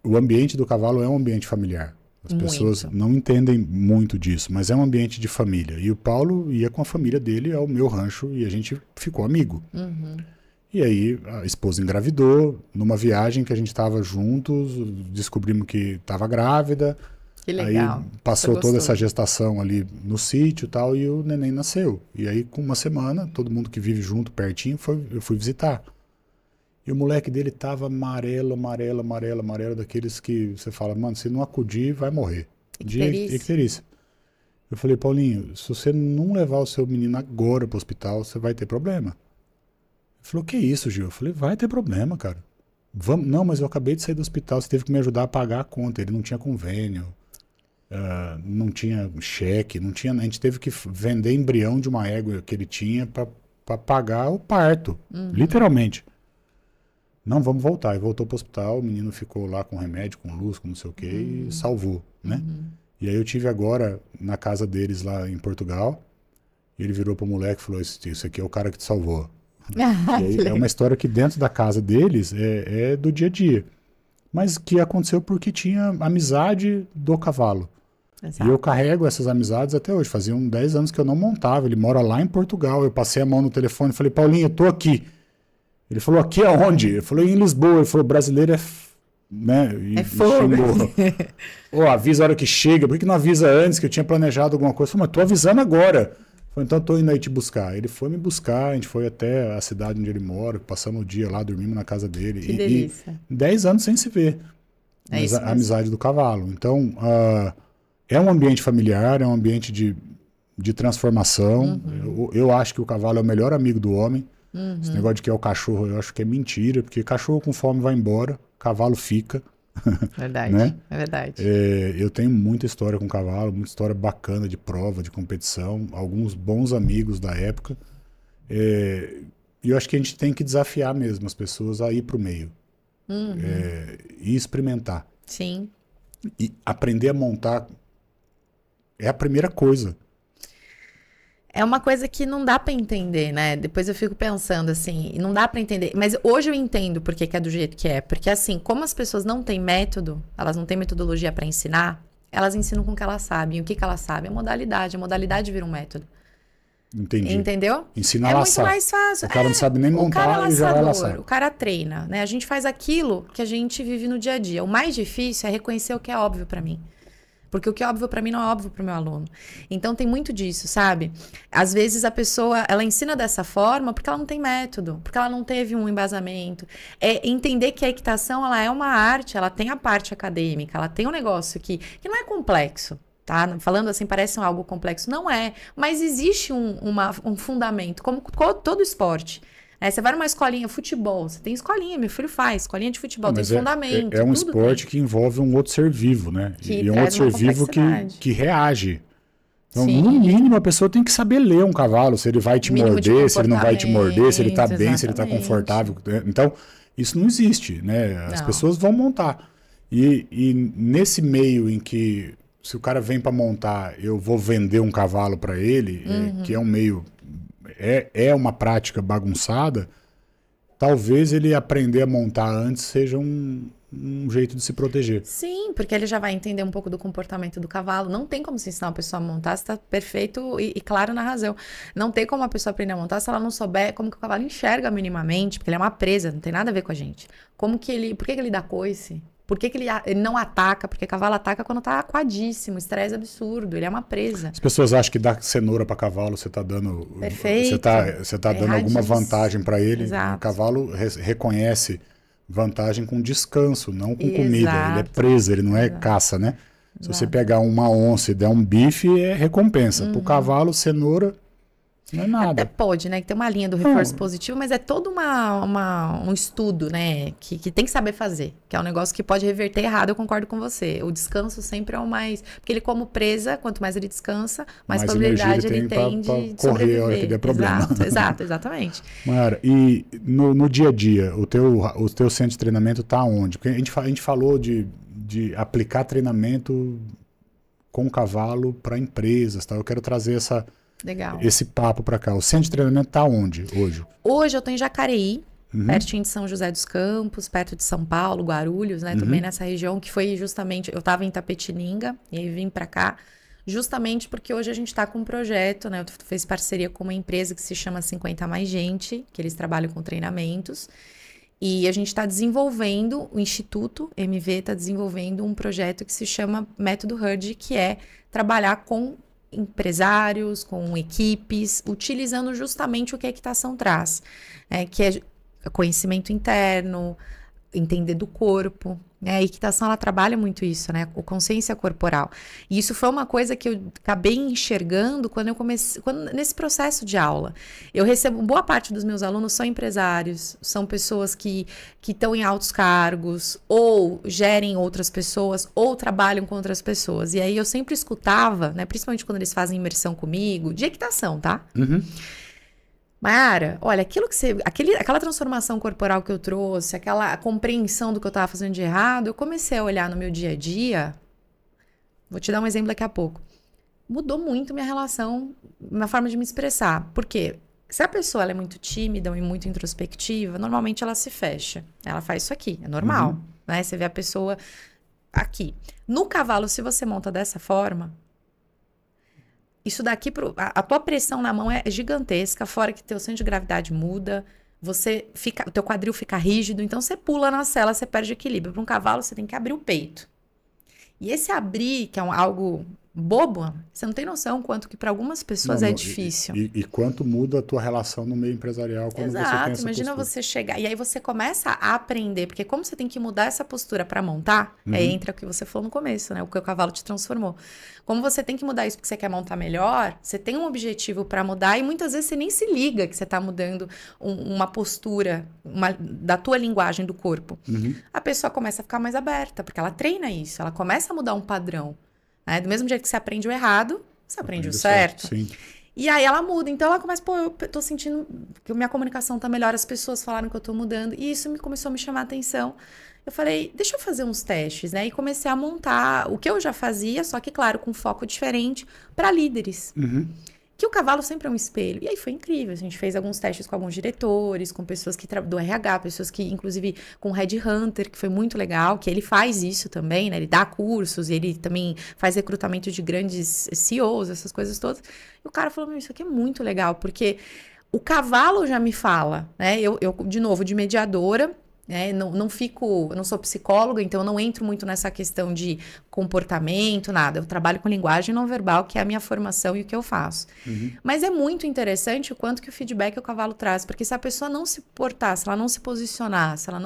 o ambiente do cavalo é um ambiente familiar. As pessoas não entendem muito disso, mas é um ambiente de família. E o Paulo ia com a família dele ao meu rancho e a gente ficou amigo. E aí a esposa engravidou, numa viagem que a gente estava juntos, descobrimos que estava grávida. Que legal. Aí passou toda essa gestação ali no sítio e tal, e o neném nasceu. E aí com uma semana, todo mundo que vive junto, pertinho, eu fui visitar. E o moleque dele tava amarelo, daqueles que você fala, mano, se não acudir, vai morrer. De icterícia. Eu falei, Paulinho, se você não levar o seu menino agora pro hospital, você vai ter problema. Ele falou, que isso, Gil? Eu falei, vai ter problema, cara. Vamos... Não, mas eu acabei de sair do hospital, você teve que me ajudar a pagar a conta. Ele não tinha convênio, não tinha cheque, não tinha... A gente teve que vender embrião de uma égua que ele tinha para pagar o parto, literalmente. Não, vamos voltar. E voltou para o hospital, o menino ficou lá com remédio, com luz, com não sei o quê, e salvou, né? E aí eu tive agora na casa deles lá em Portugal, e ele virou para o moleque e falou, isso aqui é o cara que te salvou. E aí, é uma história que dentro da casa deles é do dia a dia. Mas que aconteceu porque tinha amizade do cavalo. Exato. E eu carrego essas amizades até hoje. Faziam 10 anos que eu não montava. Ele mora lá em Portugal. Eu passei a mão no telefone e falei, Paulinho, eu tô aqui. Ele falou, aqui aonde? Eu falei, em Lisboa. Ele falou, brasileiro né? É fogo. Avisa a hora que chega. Por que não avisa antes que eu tinha planejado alguma coisa? Eu falei, mas tô avisando agora. Eu falei, então eu tô indo aí te buscar. Ele foi me buscar, a gente foi até a cidade onde ele mora, passamos o dia lá, dormimos na casa dele. Que delícia. 10 anos sem se ver. É isso mesmo. A amizade do cavalo. Então, É um ambiente familiar, é um ambiente de transformação. Eu acho que o cavalo é o melhor amigo do homem. Esse negócio de que é o cachorro, eu acho que é mentira, porque cachorro com fome vai embora, cavalo fica. Verdade, né? é verdade. Eu tenho muita história com cavalo, muita história bacana de prova, de competição, alguns bons amigos da época. E eu acho que a gente tem que desafiar mesmo as pessoas a ir para o meio. E experimentar. Sim. E aprender a montar é a primeira coisa. É uma coisa que não dá pra entender, né? Depois eu fico pensando assim, não dá pra entender. Mas hoje eu entendo por que é do jeito que é. Porque assim, como as pessoas não têm método, elas não têm metodologia pra ensinar, elas ensinam com o que elas sabem. O que elas sabem? A modalidade vira um método. Entendi. Entendeu? Ensinar é a muito laçar. mais fácil. O cara não sabe nem montar e já vai laçar. O cara treina, né? A gente faz aquilo que a gente vive no dia a dia. O mais difícil é reconhecer o que é óbvio pra mim. Porque o que é óbvio pra mim não é óbvio pro meu aluno. Então tem muito disso, sabe? Às vezes a pessoa, ela ensina dessa forma porque ela não tem método, porque ela não teve um embasamento. É entender que a equitação, ela é uma arte, ela tem a parte acadêmica, ela tem um negócio que não é complexo. Tá? Falando assim, parece algo complexo. Não é, mas existe um fundamento, como todo esporte. Você vai numa escolinha, futebol, você tem escolinha, meu filho faz, escolinha de futebol, tem fundamento. É um esporte que envolve um outro ser vivo, né? E um outro ser vivo que reage. Então, no mínimo, a pessoa tem que saber ler um cavalo, se ele vai te morder, se ele não vai te morder, se ele tá bem, se ele tá confortável. Então, isso não existe, né? As pessoas vão montar. E nesse meio em que, se o cara vem para montar, eu vou vender um cavalo para ele, que é um meio... É uma prática bagunçada, talvez ele aprender a montar antes seja um jeito de se proteger. Sim, porque ele já vai entender um pouco do comportamento do cavalo. Não tem como se ensinar uma pessoa a montar, se está perfeito e claro na razão. Não tem como a pessoa aprender a montar se ela não souber como que o cavalo enxerga minimamente, porque ele é uma presa, não tem nada a ver com a gente. Por que ele dá coice? Por que ele não ataca? Porque cavalo ataca quando tá aquadíssimo, estresse absurdo, ele é uma presa. As pessoas acham que dar cenoura para cavalo, você tá dando... Perfeito. Você tá dando alguma vantagem para ele. Exato. O cavalo reconhece vantagem com descanso, não com comida. Ele é presa, ele não é caça, né? Se você pegar uma onça e der um bife, é recompensa. Pro cavalo, cenoura... Não é nada. Até pode, né? Que tem uma linha do reforço positivo, mas é todo um estudo, né? Que tem que saber fazer. Que é um negócio que pode reverter errado, eu concordo com você. O descanso sempre é o mais... Porque ele, como presa, quanto mais ele descansa, mais probabilidade ele tem de correr a hora que der problema. Exato, exatamente. Mayara, e no dia a dia, o teu centro de treinamento tá onde? Porque a gente falou de aplicar treinamento com o cavalo para empresas, tá? Eu quero trazer esse papo para cá. O centro de treinamento está onde hoje? Hoje eu estou em Jacareí, pertinho de São José dos Campos, perto de São Paulo, Guarulhos, né? Também nessa região, que foi justamente... Eu estava em Itapetininga e aí vim para cá, justamente porque hoje a gente está com um projeto, né? Eu fiz parceria com uma empresa que se chama 50 Mais Gente, que eles trabalham com treinamentos. E a gente está desenvolvendo, o Instituto MV está desenvolvendo um projeto que se chama Método Herd, que é trabalhar com empresários, com equipes, utilizando justamente o que a equitação traz, que é conhecimento interno, entender do corpo. A equitação, ela trabalha muito isso, né? A consciência corporal. E isso foi uma coisa que eu acabei enxergando quando eu comecei, nesse processo de aula. Eu recebo, boa parte dos meus alunos são empresários, são pessoas que estão em altos cargos, ou gerem outras pessoas, ou trabalham com outras pessoas. E aí eu sempre escutava, né? Principalmente quando eles fazem imersão comigo, de equitação, tá? Mayara, olha, aquela transformação corporal que eu trouxe, aquela compreensão do que eu estava fazendo de errado, eu comecei a olhar no meu dia a dia, vou te dar um exemplo daqui a pouco, mudou muito minha relação, minha forma de me expressar. Por quê? Se a pessoa ela é muito tímida e muito introspectiva, normalmente ela se fecha, ela faz isso aqui, é normal, né? Você vê a pessoa aqui. No cavalo, se você monta dessa forma... Isso daqui, a tua pressão na mão é gigantesca, fora que teu centro de gravidade muda, o teu quadril fica rígido, então você pula na sela, você perde equilíbrio. Para um cavalo, você tem que abrir o peito. E esse abrir, que é algo bobo, você não tem noção quanto que para algumas pessoas é difícil. E quanto muda a tua relação no meio empresarial quando você tem essa imagina postura. você chegar, e aí você começa a aprender, porque como você tem que mudar essa postura para montar, entra o que você falou no começo, né? O que o cavalo te transformou. Como você tem que mudar isso porque você quer montar melhor, você tem um objetivo para mudar e muitas vezes você nem se liga que você está mudando uma postura da tua linguagem do corpo. A pessoa começa a ficar mais aberta, porque ela treina isso, ela começa a mudar um padrão. Do mesmo jeito que você aprende o errado, você aprende o certo. Sim. E aí ela muda. Então ela começa, eu tô sentindo que minha comunicação tá melhor, as pessoas falaram que eu tô mudando. E isso começou a me chamar a atenção. Eu falei, deixa eu fazer uns testes, né? E comecei a montar o que eu já fazia, só que, claro, com foco diferente, para líderes. Que o cavalo sempre é um espelho. E aí foi incrível. A gente fez alguns testes com alguns diretores, com pessoas do RH, pessoas que, inclusive, com o Headhunter, que foi muito legal, que ele faz isso também, né? Ele dá cursos, ele também faz recrutamento de grandes CEOs, essas coisas todas. E o cara falou, isso aqui é muito legal, porque o cavalo já me fala, né? Eu de novo, de mediadora, eu não sou psicóloga, então eu não entro muito nessa questão de comportamento, nada. Eu trabalho com linguagem não verbal, que é a minha formação e o que eu faço. Mas é muito interessante o quanto que o feedback o cavalo traz, porque se a pessoa não se portar, se ela não se posicionar, se ela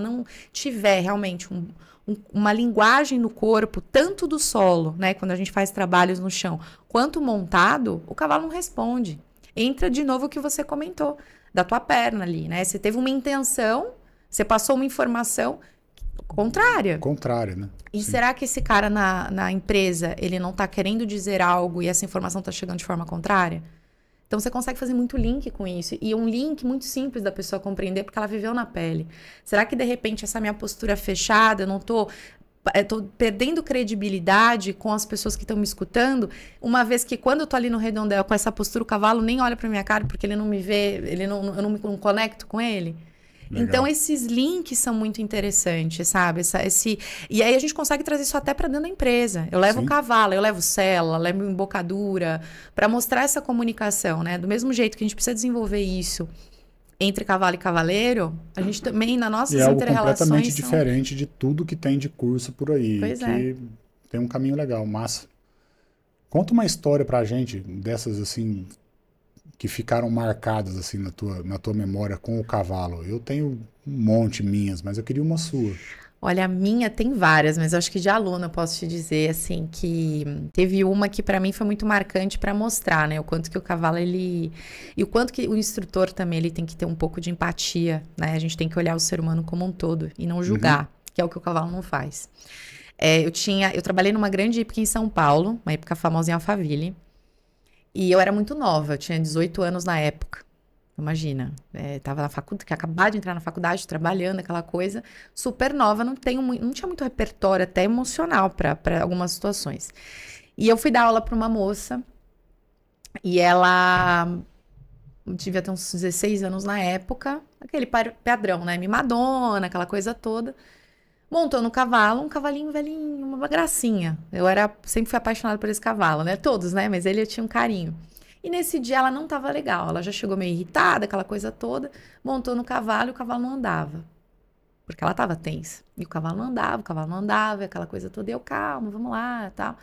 não tiver realmente uma linguagem no corpo, tanto do solo, né, quando a gente faz trabalhos no chão, quanto montado, o cavalo não responde. Entra de novo o que você comentou, da tua perna ali, né? Você teve uma intenção, você passou uma informação contrária. Contrária, né? E será que esse cara na empresa, ele não está querendo dizer algo e essa informação está chegando de forma contrária? Então, você consegue fazer muito link com isso. E um link muito simples da pessoa compreender, porque ela viveu na pele. Será que, de repente, essa minha postura fechada, eu não estou perdendo credibilidade com as pessoas que estão me escutando, uma vez que quando eu tô ali no redondel com essa postura, o cavalo nem olha pra minha cara, porque ele não me vê, eu não me conecto com ele? Legal. Então, esses links são muito interessantes, sabe? E aí a gente consegue trazer isso até para dentro da empresa. Eu levo o cavalo, eu levo célula, levo embocadura, para mostrar essa comunicação, né? Do mesmo jeito que a gente precisa desenvolver isso entre cavalo e cavaleiro, a gente também, nas nossas inter-relações... É algo completamente diferente de tudo que tem de curso por aí. Pois que tem um caminho legal, massa. Conta uma história pra gente, dessas assim... que ficaram marcadas assim na tua memória com o cavalo. Eu tenho um monte minhas, mas eu queria uma sua. Olha, a minha tem várias, mas eu acho que de aluna eu posso te dizer assim que teve uma que para mim foi muito marcante para mostrar, né, o quanto que o cavalo e o quanto que o instrutor também ele tem que ter um pouco de empatia, né? A gente tem que olhar o ser humano como um todo e não julgar, que é o que o cavalo não faz. Eu trabalhei numa grande hípica em São Paulo, uma hípica famosa em Alphaville. E eu era muito nova, eu tinha 18 anos na época. Imagina, tava na faculdade, acabava de entrar na faculdade, trabalhando, aquela coisa, super nova, não tinha muito repertório até emocional para algumas situações. E eu fui dar aula para uma moça, e ela devia ter uns 16 anos na época, aquele padrão, né, mimadona, aquela coisa toda. Montou no cavalo, um cavalinho velhinho, uma gracinha. Sempre fui apaixonada por esse cavalo, né? Todos, né? Mas ele eu tinha um carinho. E nesse dia ela não tava legal. Ela já chegou meio irritada, aquela coisa toda. Montou no cavalo e o cavalo não andava. Porque ela tava tensa. E o cavalo não andava, aquela coisa toda. E eu, calma, vamos lá, tal.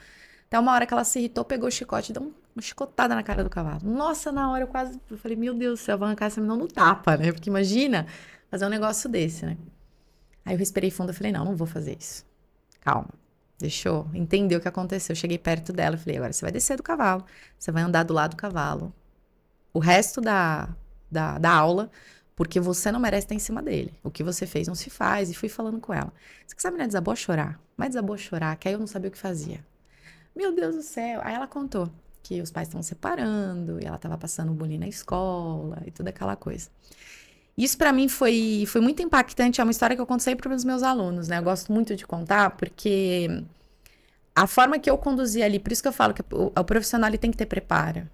Até uma hora que ela se irritou, pegou o chicote e deu uma chicotada na cara do cavalo. Nossa, na hora eu falei, meu Deus do céu, vou arrancar essa menina no tapa, né? Porque imagina fazer um negócio desse, né? Aí eu respirei fundo e falei, não vou fazer isso. Calma, deixa eu entender o que aconteceu. Eu cheguei perto dela e falei, agora você vai descer do cavalo, você vai andar do lado do cavalo. O resto da aula, porque você não merece estar em cima dele. O que você fez não se faz. E fui falando com ela. Você que essa menina desabou a chorar. Mas desabou a chorar, que aí eu não sabia o que fazia. Meu Deus do céu. Aí ela contou que os pais estão separando, e ela estava passando bullying na escola, e toda aquela coisa. Isso para mim foi muito impactante, é uma história que eu conto sempre para os meus alunos, né? Eu gosto muito de contar, porque a forma que eu conduzi ali, por isso que eu falo que o profissional ele tem que ter preparo,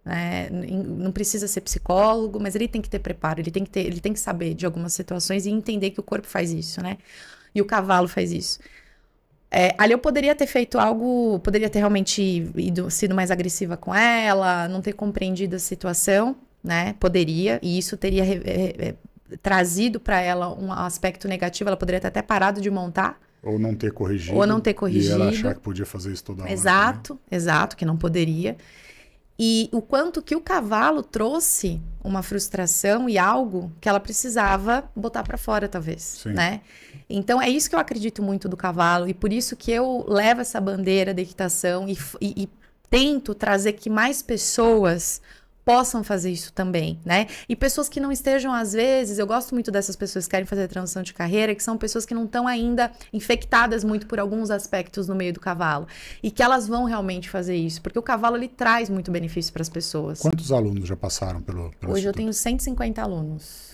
né? Não precisa ser psicólogo, mas ele tem que ter preparo, ele tem que saber de algumas situações e entender que o corpo faz isso, né? E o cavalo faz isso. Ali eu poderia ter feito algo, poderia ter realmente sido mais agressiva com ela, não ter compreendido a situação, né? Poderia, e isso teria trazido para ela um aspecto negativo, ela poderia ter até parado de montar. Ou não ter corrigido. Ou não ter corrigido. E ela achar que podia fazer isso toda hora. Exato, que não poderia. E o quanto que o cavalo trouxe uma frustração e algo que ela precisava botar para fora, talvez, Sim. né? Então, é isso que eu acredito muito do cavalo e por isso que eu levo essa bandeira da equitação e tento trazer que mais pessoas possam fazer isso também, né? E pessoas que não estejam, às vezes, eu gosto muito dessas pessoas que querem fazer a transição de carreira, que são pessoas que não estão ainda infectadas muito por alguns aspectos no meio do cavalo. E que elas vão realmente fazer isso, porque o cavalo, ele traz muito benefício para as pessoas. Quantos alunos já passaram pelo Hoje eu tenho 150 alunos.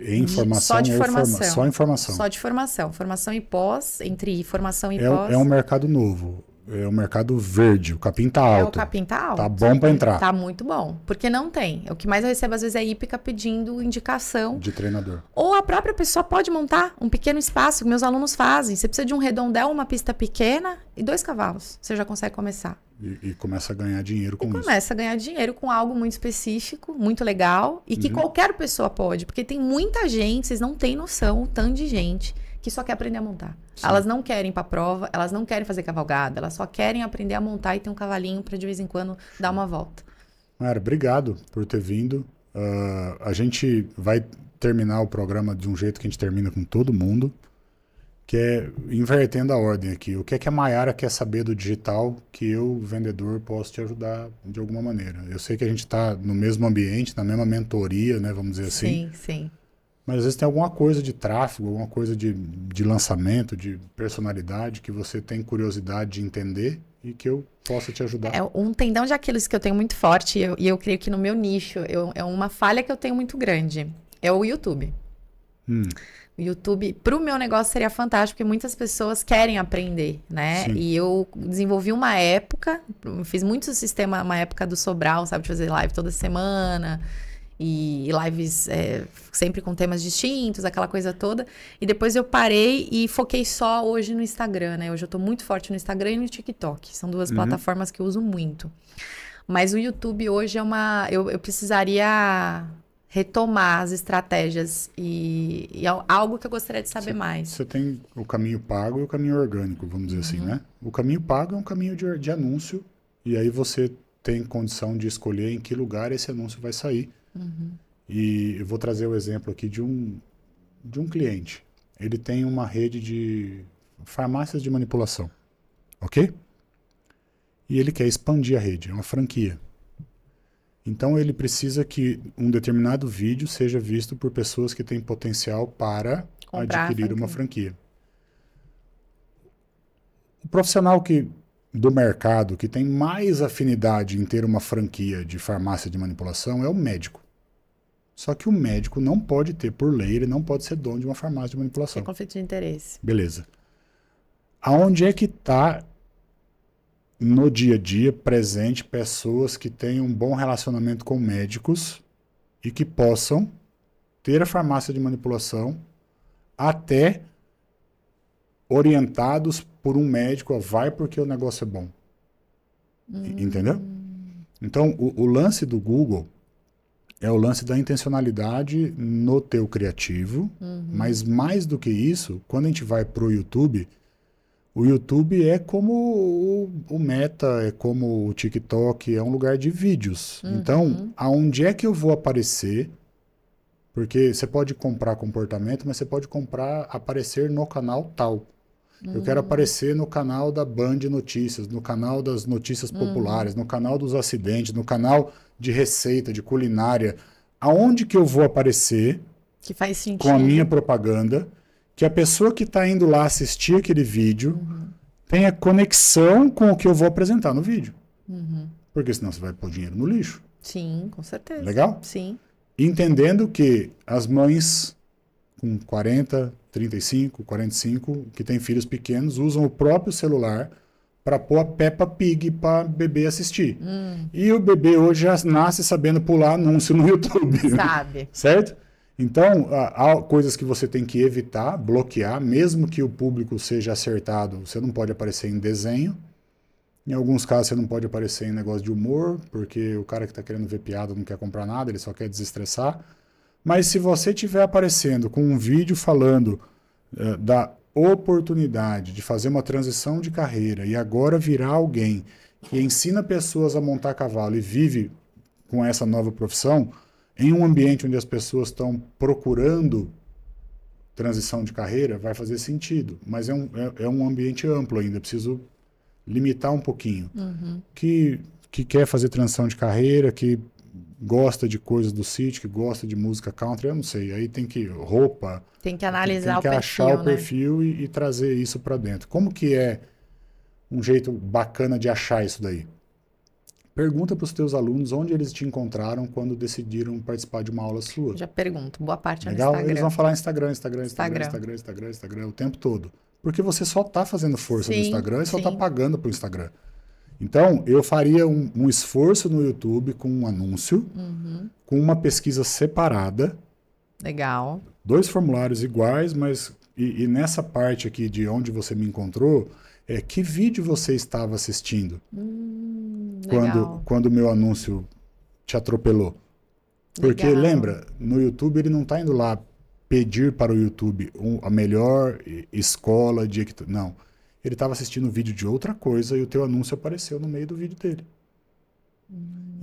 Em formação? Só de formação. Só em formação? Só de formação. Formação e pós, entre formação e pós. É um mercado novo. É um mercado verde, o capim tá alto. O capim tá alto. Tá bom para entrar. Tá muito bom. Porque não tem. O que mais eu recebo às vezes é hípica pedindo indicação. De treinador. Ou a própria pessoa pode montar um pequeno espaço, que meus alunos fazem. Você precisa de um redondel, uma pista pequena e 2 cavalos. Você já consegue começar. E começa a ganhar dinheiro com isso. Começa a ganhar dinheiro com algo muito específico, muito legal. E que qualquer pessoa pode. Porque tem muita gente, vocês não têm noção, o tanto de gente que só quer aprender a montar. Sim. Elas não querem ir pra prova, elas não querem fazer cavalgada, elas só querem aprender a montar e ter um cavalinho para de vez em quando dar uma volta. Mara, obrigado por ter vindo. A gente vai terminar o programa de um jeito que a gente termina com todo mundo, que é invertendo a ordem aqui. O que é que a Maiara quer saber do digital que eu, vendedor, posso te ajudar de alguma maneira? Eu sei que a gente está no mesmo ambiente, na mesma mentoria, né, vamos dizer assim. Sim, sim. Mas às vezes tem alguma coisa de tráfego, alguma coisa de lançamento, de personalidade que você tem curiosidade de entender e que eu possa te ajudar. É um tendão de Aquiles que eu tenho muito forte e eu creio que no meu nicho é uma falha que eu tenho muito grande. É o YouTube. O YouTube, para o meu negócio, seria fantástico, porque muitas pessoas querem aprender, né? Sim. E eu desenvolvi uma época, fiz muito sistema, uma época do Sobral, sabe? De fazer live toda semana... E lives sempre com temas distintos, aquela coisa toda. E depois eu parei e foquei só hoje no Instagram, né? Hoje eu tô muito forte no Instagram e no TikTok. São 2 plataformas que eu uso muito. Mas o YouTube hoje é uma... Eu precisaria retomar as estratégias e algo que eu gostaria de saber mais. Você tem o caminho pago e o caminho orgânico, vamos dizer assim, né? O caminho pago é um caminho de anúncio e aí você tem condição de escolher em que lugar esse anúncio vai sair. E eu vou trazer o exemplo aqui de um cliente. Ele tem uma rede de farmácias de manipulação, ok? E ele quer expandir a rede, é uma franquia. Então ele precisa que um determinado vídeo seja visto por pessoas que têm potencial para adquirir uma franquia. O profissional do mercado que tem mais afinidade em ter uma franquia de farmácia de manipulação é o médico. Só que o médico não pode ter, por lei, ele não pode ser dono de uma farmácia de manipulação. É conflito de interesse. Beleza. Aonde é que está, no dia a dia, presente pessoas que tenham um bom relacionamento com médicos e que possam ter a farmácia de manipulação até orientados por um médico, vai porque o negócio é bom. Entendeu? Então, o lance do Google é o lance da intencionalidade no teu criativo, mas mais do que isso, quando a gente vai pro YouTube, o YouTube é como o Meta, é como o TikTok, é um lugar de vídeos. Então, aonde é que eu vou aparecer? Porque você pode comprar comportamento, mas você pode aparecer no canal tal. Eu quero aparecer no canal da Band Notícias, no canal das notícias populares, no canal dos acidentes, no canal de receita, de culinária. Aonde que eu vou aparecer que faz sentido com a minha propaganda, que a pessoa que está indo lá assistir aquele vídeo tenha conexão com o que eu vou apresentar no vídeo. Porque senão você vai pôr dinheiro no lixo. Sim, com certeza. Legal? Sim. Entendendo que as mães com 40, 35, 45, que têm filhos pequenos, usam o próprio celular para pôr a Peppa Pig para bebê assistir. E o bebê hoje já nasce sabendo pular anúncio no YouTube. Sabe. Certo? Então, há coisas que você tem que evitar, bloquear, mesmo que o público seja acertado, você não pode aparecer em desenho. Em alguns casos você não pode aparecer em negócio de humor, porque o cara que está querendo ver piada não quer comprar nada, ele só quer desestressar. Mas se você estiver aparecendo com um vídeo falando da oportunidade de fazer uma transição de carreira e agora virar alguém que ensina pessoas a montar cavalo e vive com essa nova profissão, em um ambiente onde as pessoas estão procurando transição de carreira, vai fazer sentido. Mas é um ambiente amplo ainda, preciso limitar um pouquinho. Que quer fazer transição de carreira, que gosta de coisas do sítio, que gosta de música country, eu não sei. Aí tem que roupa... Tem que analisar o perfil, achar o né? perfil e trazer isso para dentro. Como que é um jeito bacana de achar isso daí? Pergunta para os teus alunos onde eles te encontraram quando decidiram participar de uma aula sua. Já pergunto, boa parte é no Legal? Instagram. Eles vão falar Instagram o tempo todo. Porque você só está fazendo força no Instagram e só está pagando para o Instagram. Então, eu faria um esforço no YouTube com um anúncio, com uma pesquisa separada. Legal. 2 formulários iguais, mas... E nessa parte aqui de onde você me encontrou, que vídeo você estava assistindo quando o meu anúncio te atropelou? Porque, lembra, no YouTube ele não está indo lá pedir para o YouTube a melhor escola de... Não. Ele estava assistindo um vídeo de outra coisa e o teu anúncio apareceu no meio do vídeo dele.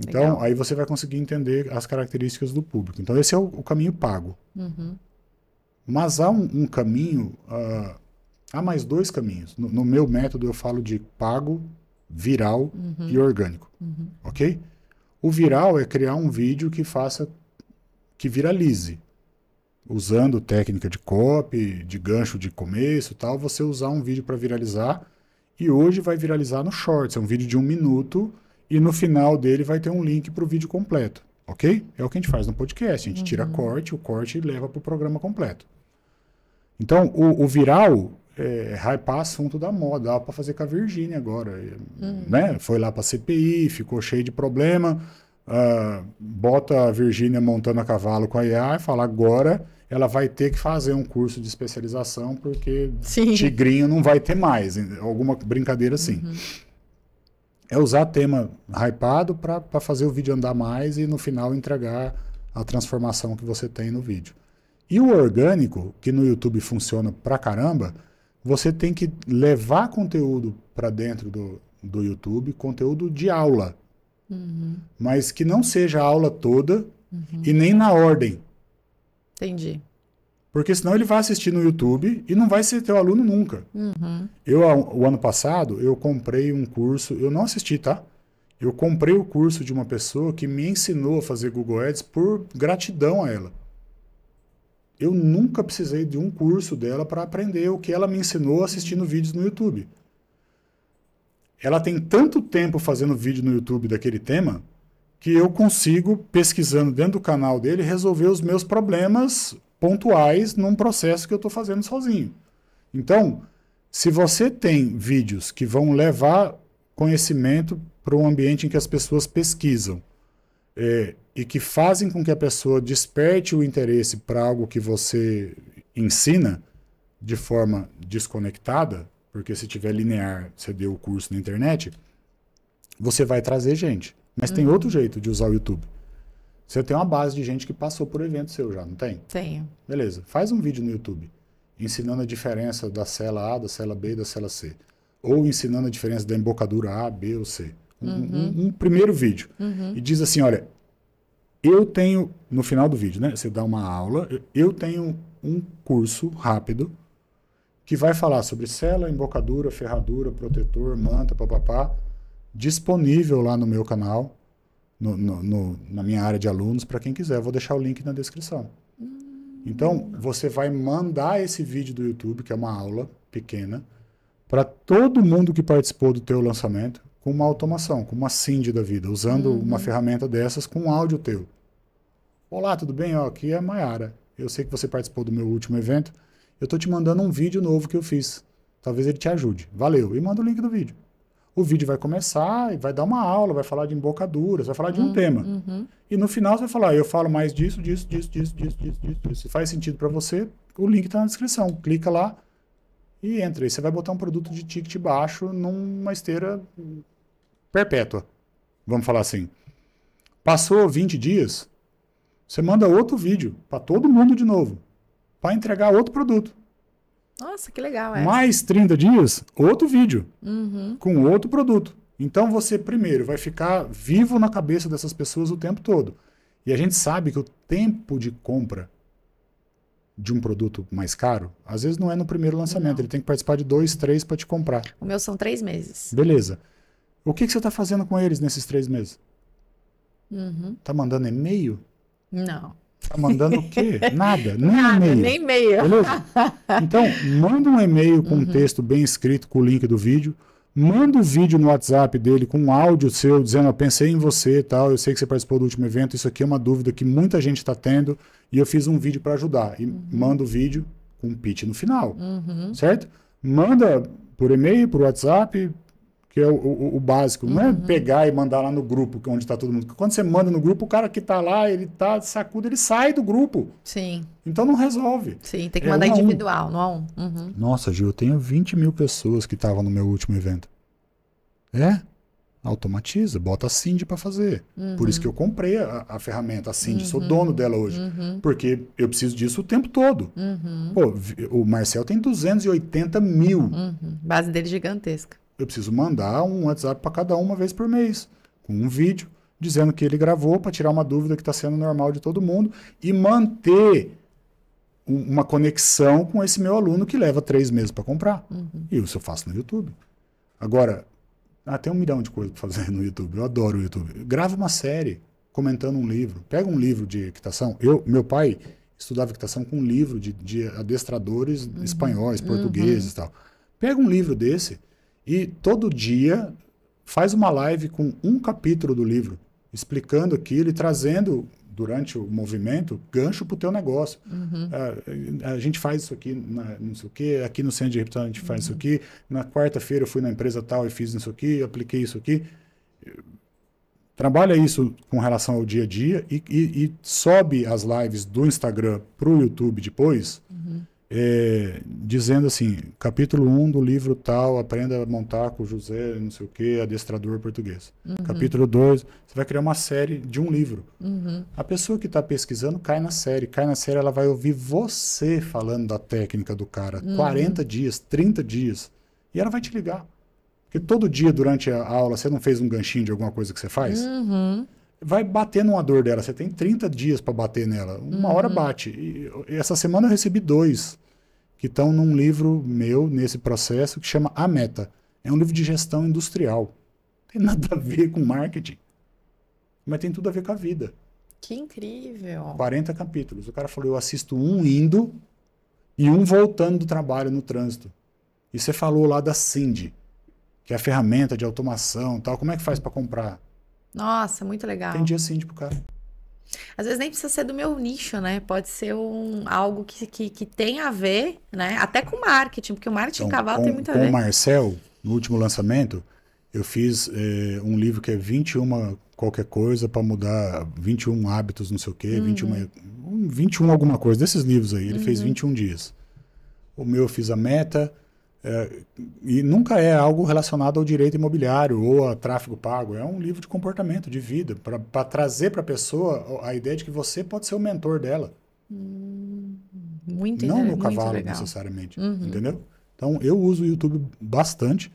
Então, aí você vai conseguir entender as características do público. Então, esse é o caminho pago. Mas há um caminho... há mais 2 caminhos. No meu método, eu falo de pago, viral e orgânico. Ok? O viral é criar um vídeo que viralize. Usando técnica de copy, de gancho de começo e tal, você usar um vídeo para viralizar. E hoje vai viralizar no Shorts. É um vídeo de 1 minuto e no final dele vai ter um link para o vídeo completo. Ok? É o que a gente faz no podcast. A gente tira o corte leva para o programa completo. Então, o viral hypar assunto da moda. Dá para fazer com a Virgínia agora. Né? Foi lá para a CPI, ficou cheio de problema. Bota a Virgínia montando a cavalo com a IA e fala agora ela vai ter que fazer um curso de especialização porque tigrinho não vai ter mais. Alguma brincadeira assim. É usar tema hypado para fazer o vídeo andar mais e no final entregar a transformação que você tem no vídeo. E o orgânico, que no YouTube funciona pra caramba, você tem que levar conteúdo para dentro do YouTube, conteúdo de aula. Mas que não seja a aula toda e nem na ordem. Entendi. Porque senão ele vai assistir no YouTube e não vai ser teu aluno nunca. O ano passado, eu comprei um curso, eu não assisti, tá? Eu comprei o curso de uma pessoa que me ensinou a fazer Google Ads por gratidão a ela. Eu nunca precisei de um curso dela para aprender o que ela me ensinou assistindo vídeos no YouTube. Ela tem tanto tempo fazendo vídeo no YouTube daquele tema que eu consigo, pesquisando dentro do canal dele, resolver os meus problemas pontuais num processo que eu estou fazendo sozinho. Então, se você tem vídeos que vão levar conhecimento para um ambiente em que as pessoas pesquisam e que fazem com que a pessoa desperte o interesse para algo que você ensina de forma desconectada, porque se tiver linear, você deu o curso na internet, você vai trazer gente. Mas tem outro jeito de usar o YouTube. Você tem uma base de gente que passou por evento seu já, não tem? Tenho. Beleza. Faz um vídeo no YouTube ensinando a diferença da cela A, da cela B e da cela C. Ou ensinando a diferença da embocadura A, B ou C. Um primeiro vídeo. E diz assim, olha, eu tenho, no final do vídeo, né? Você dá uma aula, eu tenho um curso rápido que vai falar sobre cela, embocadura, ferradura, protetor, manta, papapá, disponível lá no meu canal, na minha área de alunos, para quem quiser. Eu vou deixar o link na descrição. Então, você vai mandar esse vídeo do YouTube, que é uma aula pequena, para todo mundo que participou do teu lançamento, com uma automação, com uma Cindy da vida, usando uma ferramenta dessas com um áudio teu. Olá, tudo bem? Aqui é a Mayara. Eu sei que você participou do meu último evento. Eu estou te mandando um vídeo novo que eu fiz. Talvez ele te ajude. Valeu. E manda o link do vídeo. O vídeo vai começar e vai dar uma aula, vai falar de embocaduras, vai falar de um tema. E no final você vai falar, eu falo mais disso. Se faz sentido para você, o link está na descrição. Clica lá e entra. E você vai botar um produto de ticket baixo numa esteira perpétua. Vamos falar assim. Passou 20 dias, você manda outro vídeo para todo mundo de novo, para entregar outro produto. Nossa, que legal. Mais 30 dias, outro vídeo, com outro produto. Então você primeiro vai ficar vivo na cabeça dessas pessoas o tempo todo. E a gente sabe que o tempo de compra de um produto mais caro, às vezes não é no primeiro lançamento. Não. Ele tem que participar de 2, 3 para te comprar. O meu são 3 meses. Beleza. O que você está fazendo com eles nesses 3 meses? Tá mandando e-mail? Não. Tá mandando o quê? Nada, nem e-mail. Nem e-mail. Beleza? Então, manda um e-mail com um texto bem escrito com o link do vídeo. Manda o vídeo no WhatsApp dele com um áudio seu dizendo, eu pensei em você e tal, eu sei que você participou do último evento, isso aqui é uma dúvida que muita gente está tendo e eu fiz um vídeo para ajudar. E manda o vídeo com um pitch no final, certo? Manda por e-mail, por WhatsApp, que é o básico. Não é pegar e mandar lá no grupo, onde está todo mundo. Quando você manda no grupo, o cara que está lá, ele tá sacudo, ele sai do grupo. Sim. Então não resolve. Sim, tem que mandar individual, não a um. Nossa, Gil, eu tenho 20 mil pessoas que estavam no meu último evento. Automatiza, bota a Cindy para fazer. Por isso que eu comprei a ferramenta, a Cindy, sou dono dela hoje. Porque eu preciso disso o tempo todo. Pô, o Marcel tem 280 mil. Base dele gigantesca. Eu preciso mandar um WhatsApp para cada um uma vez por mês, com um vídeo, dizendo que ele gravou para tirar uma dúvida que está sendo normal de todo mundo e manter uma conexão com esse meu aluno que leva 3 meses para comprar. E isso eu faço no YouTube. Agora, tem 1 milhão de coisas para fazer no YouTube. Eu adoro o YouTube. Grava uma série comentando um livro. Pega um livro de equitação. Meu pai estudava equitação com um livro de adestradores espanhóis, portugueses e tal. Pega um livro desse e todo dia faz uma live com um capítulo do livro, explicando aquilo e trazendo, durante o movimento, gancho para o teu negócio. A gente faz isso aqui, não sei o quê, aqui no centro de reputação a gente faz isso aqui, na quarta-feira eu fui na empresa tal e fiz isso aqui, apliquei isso aqui. Trabalha isso com relação ao dia a dia e sobe as lives do Instagram para o YouTube depois, dizendo assim, capítulo 1 do livro tal, aprenda a montar com o José, não sei o que, adestrador português. Capítulo 2, você vai criar uma série de um livro. A pessoa que está pesquisando cai na série, ela vai ouvir você falando da técnica do cara, 40 dias, 30 dias, e ela vai te ligar. Porque todo dia durante a aula você não fez um ganchinho de alguma coisa que você faz? Vai bater numa dor dela. Você tem 30 dias para bater nela. Uma hora bate. E essa semana eu recebi 2 que estão num livro meu, nesse processo, que chama A Meta. É um livro de gestão industrial. Não tem nada a ver com marketing. Mas tem tudo a ver com a vida. Que incrível. 40 capítulos. O cara falou, eu assisto um indo e um voltando do trabalho no trânsito. E você falou lá da Cindy, que é a ferramenta de automação e tal. Como é que faz para comprar? Nossa, muito legal. Tem dia Cindy pro cara. Às vezes nem precisa ser do meu nicho, né? Pode ser algo que tem a ver, né? Até com marketing, porque o marketing em cavalo tem muito a ver. Com o Marcel, no último lançamento, eu fiz um livro que é 21 qualquer coisa para mudar 21 hábitos, não sei o quê, 21 alguma coisa, desses livros aí. Ele fez 21 dias. O meu eu fiz a meta, e nunca é algo relacionado ao direito imobiliário ou a tráfego pago. É um livro de comportamento, de vida, para trazer para a pessoa a ideia de que você pode ser o mentor dela. Muito Não no cavalo, necessariamente. Entendeu? Então, eu uso o YouTube bastante.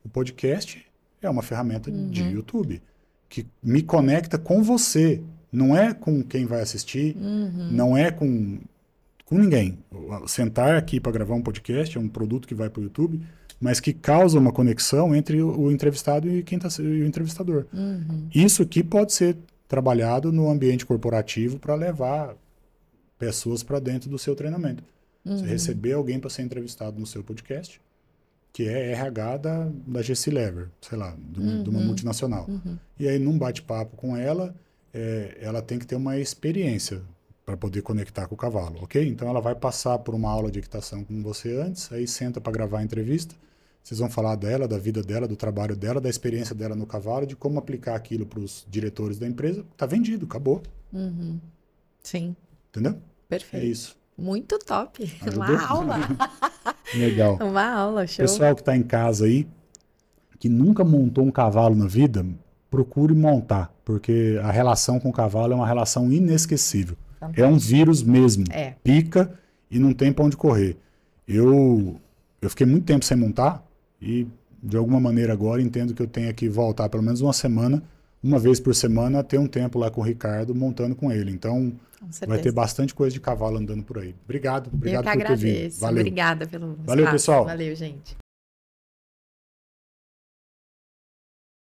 O podcast é uma ferramenta de YouTube que me conecta com você. Não é com quem vai assistir, não é com ninguém. Sentar aqui para gravar um podcast é um produto que vai para o YouTube, mas que causa uma conexão entre o entrevistado e o entrevistador. Isso aqui pode ser trabalhado no ambiente corporativo para levar pessoas para dentro do seu treinamento. Você receber alguém para ser entrevistado no seu podcast, que é RH da GC Lever, sei lá, de uma multinacional. E aí, num bate-papo com ela, ela tem que ter uma experiência para poder conectar com o cavalo, ok? Então ela vai passar por uma aula de equitação com você antes, aí senta para gravar a entrevista, vocês vão falar dela, da vida dela, do trabalho dela, da experiência dela no cavalo, de como aplicar aquilo para os diretores da empresa. Tá vendido, acabou. Sim. Entendeu? Perfeito. É isso. Muito top. Ajudou? Uma aula. Legal. Uma aula, show. Pessoal que está em casa aí, que nunca montou um cavalo na vida, procure montar, porque a relação com o cavalo é uma relação inesquecível. É um vírus mesmo. Pica e não tem para onde correr. Eu fiquei muito tempo sem montar e, de alguma maneira, agora entendo que eu tenho que voltar pelo menos uma vez por semana, ter um tempo lá com o Ricardo, montando com ele. Então, vai ter bastante coisa de cavalo andando por aí. Obrigado Eu que por ter vindo. agradeço. Valeu. Obrigada pelo espaço. Valeu, pessoal. Valeu, gente.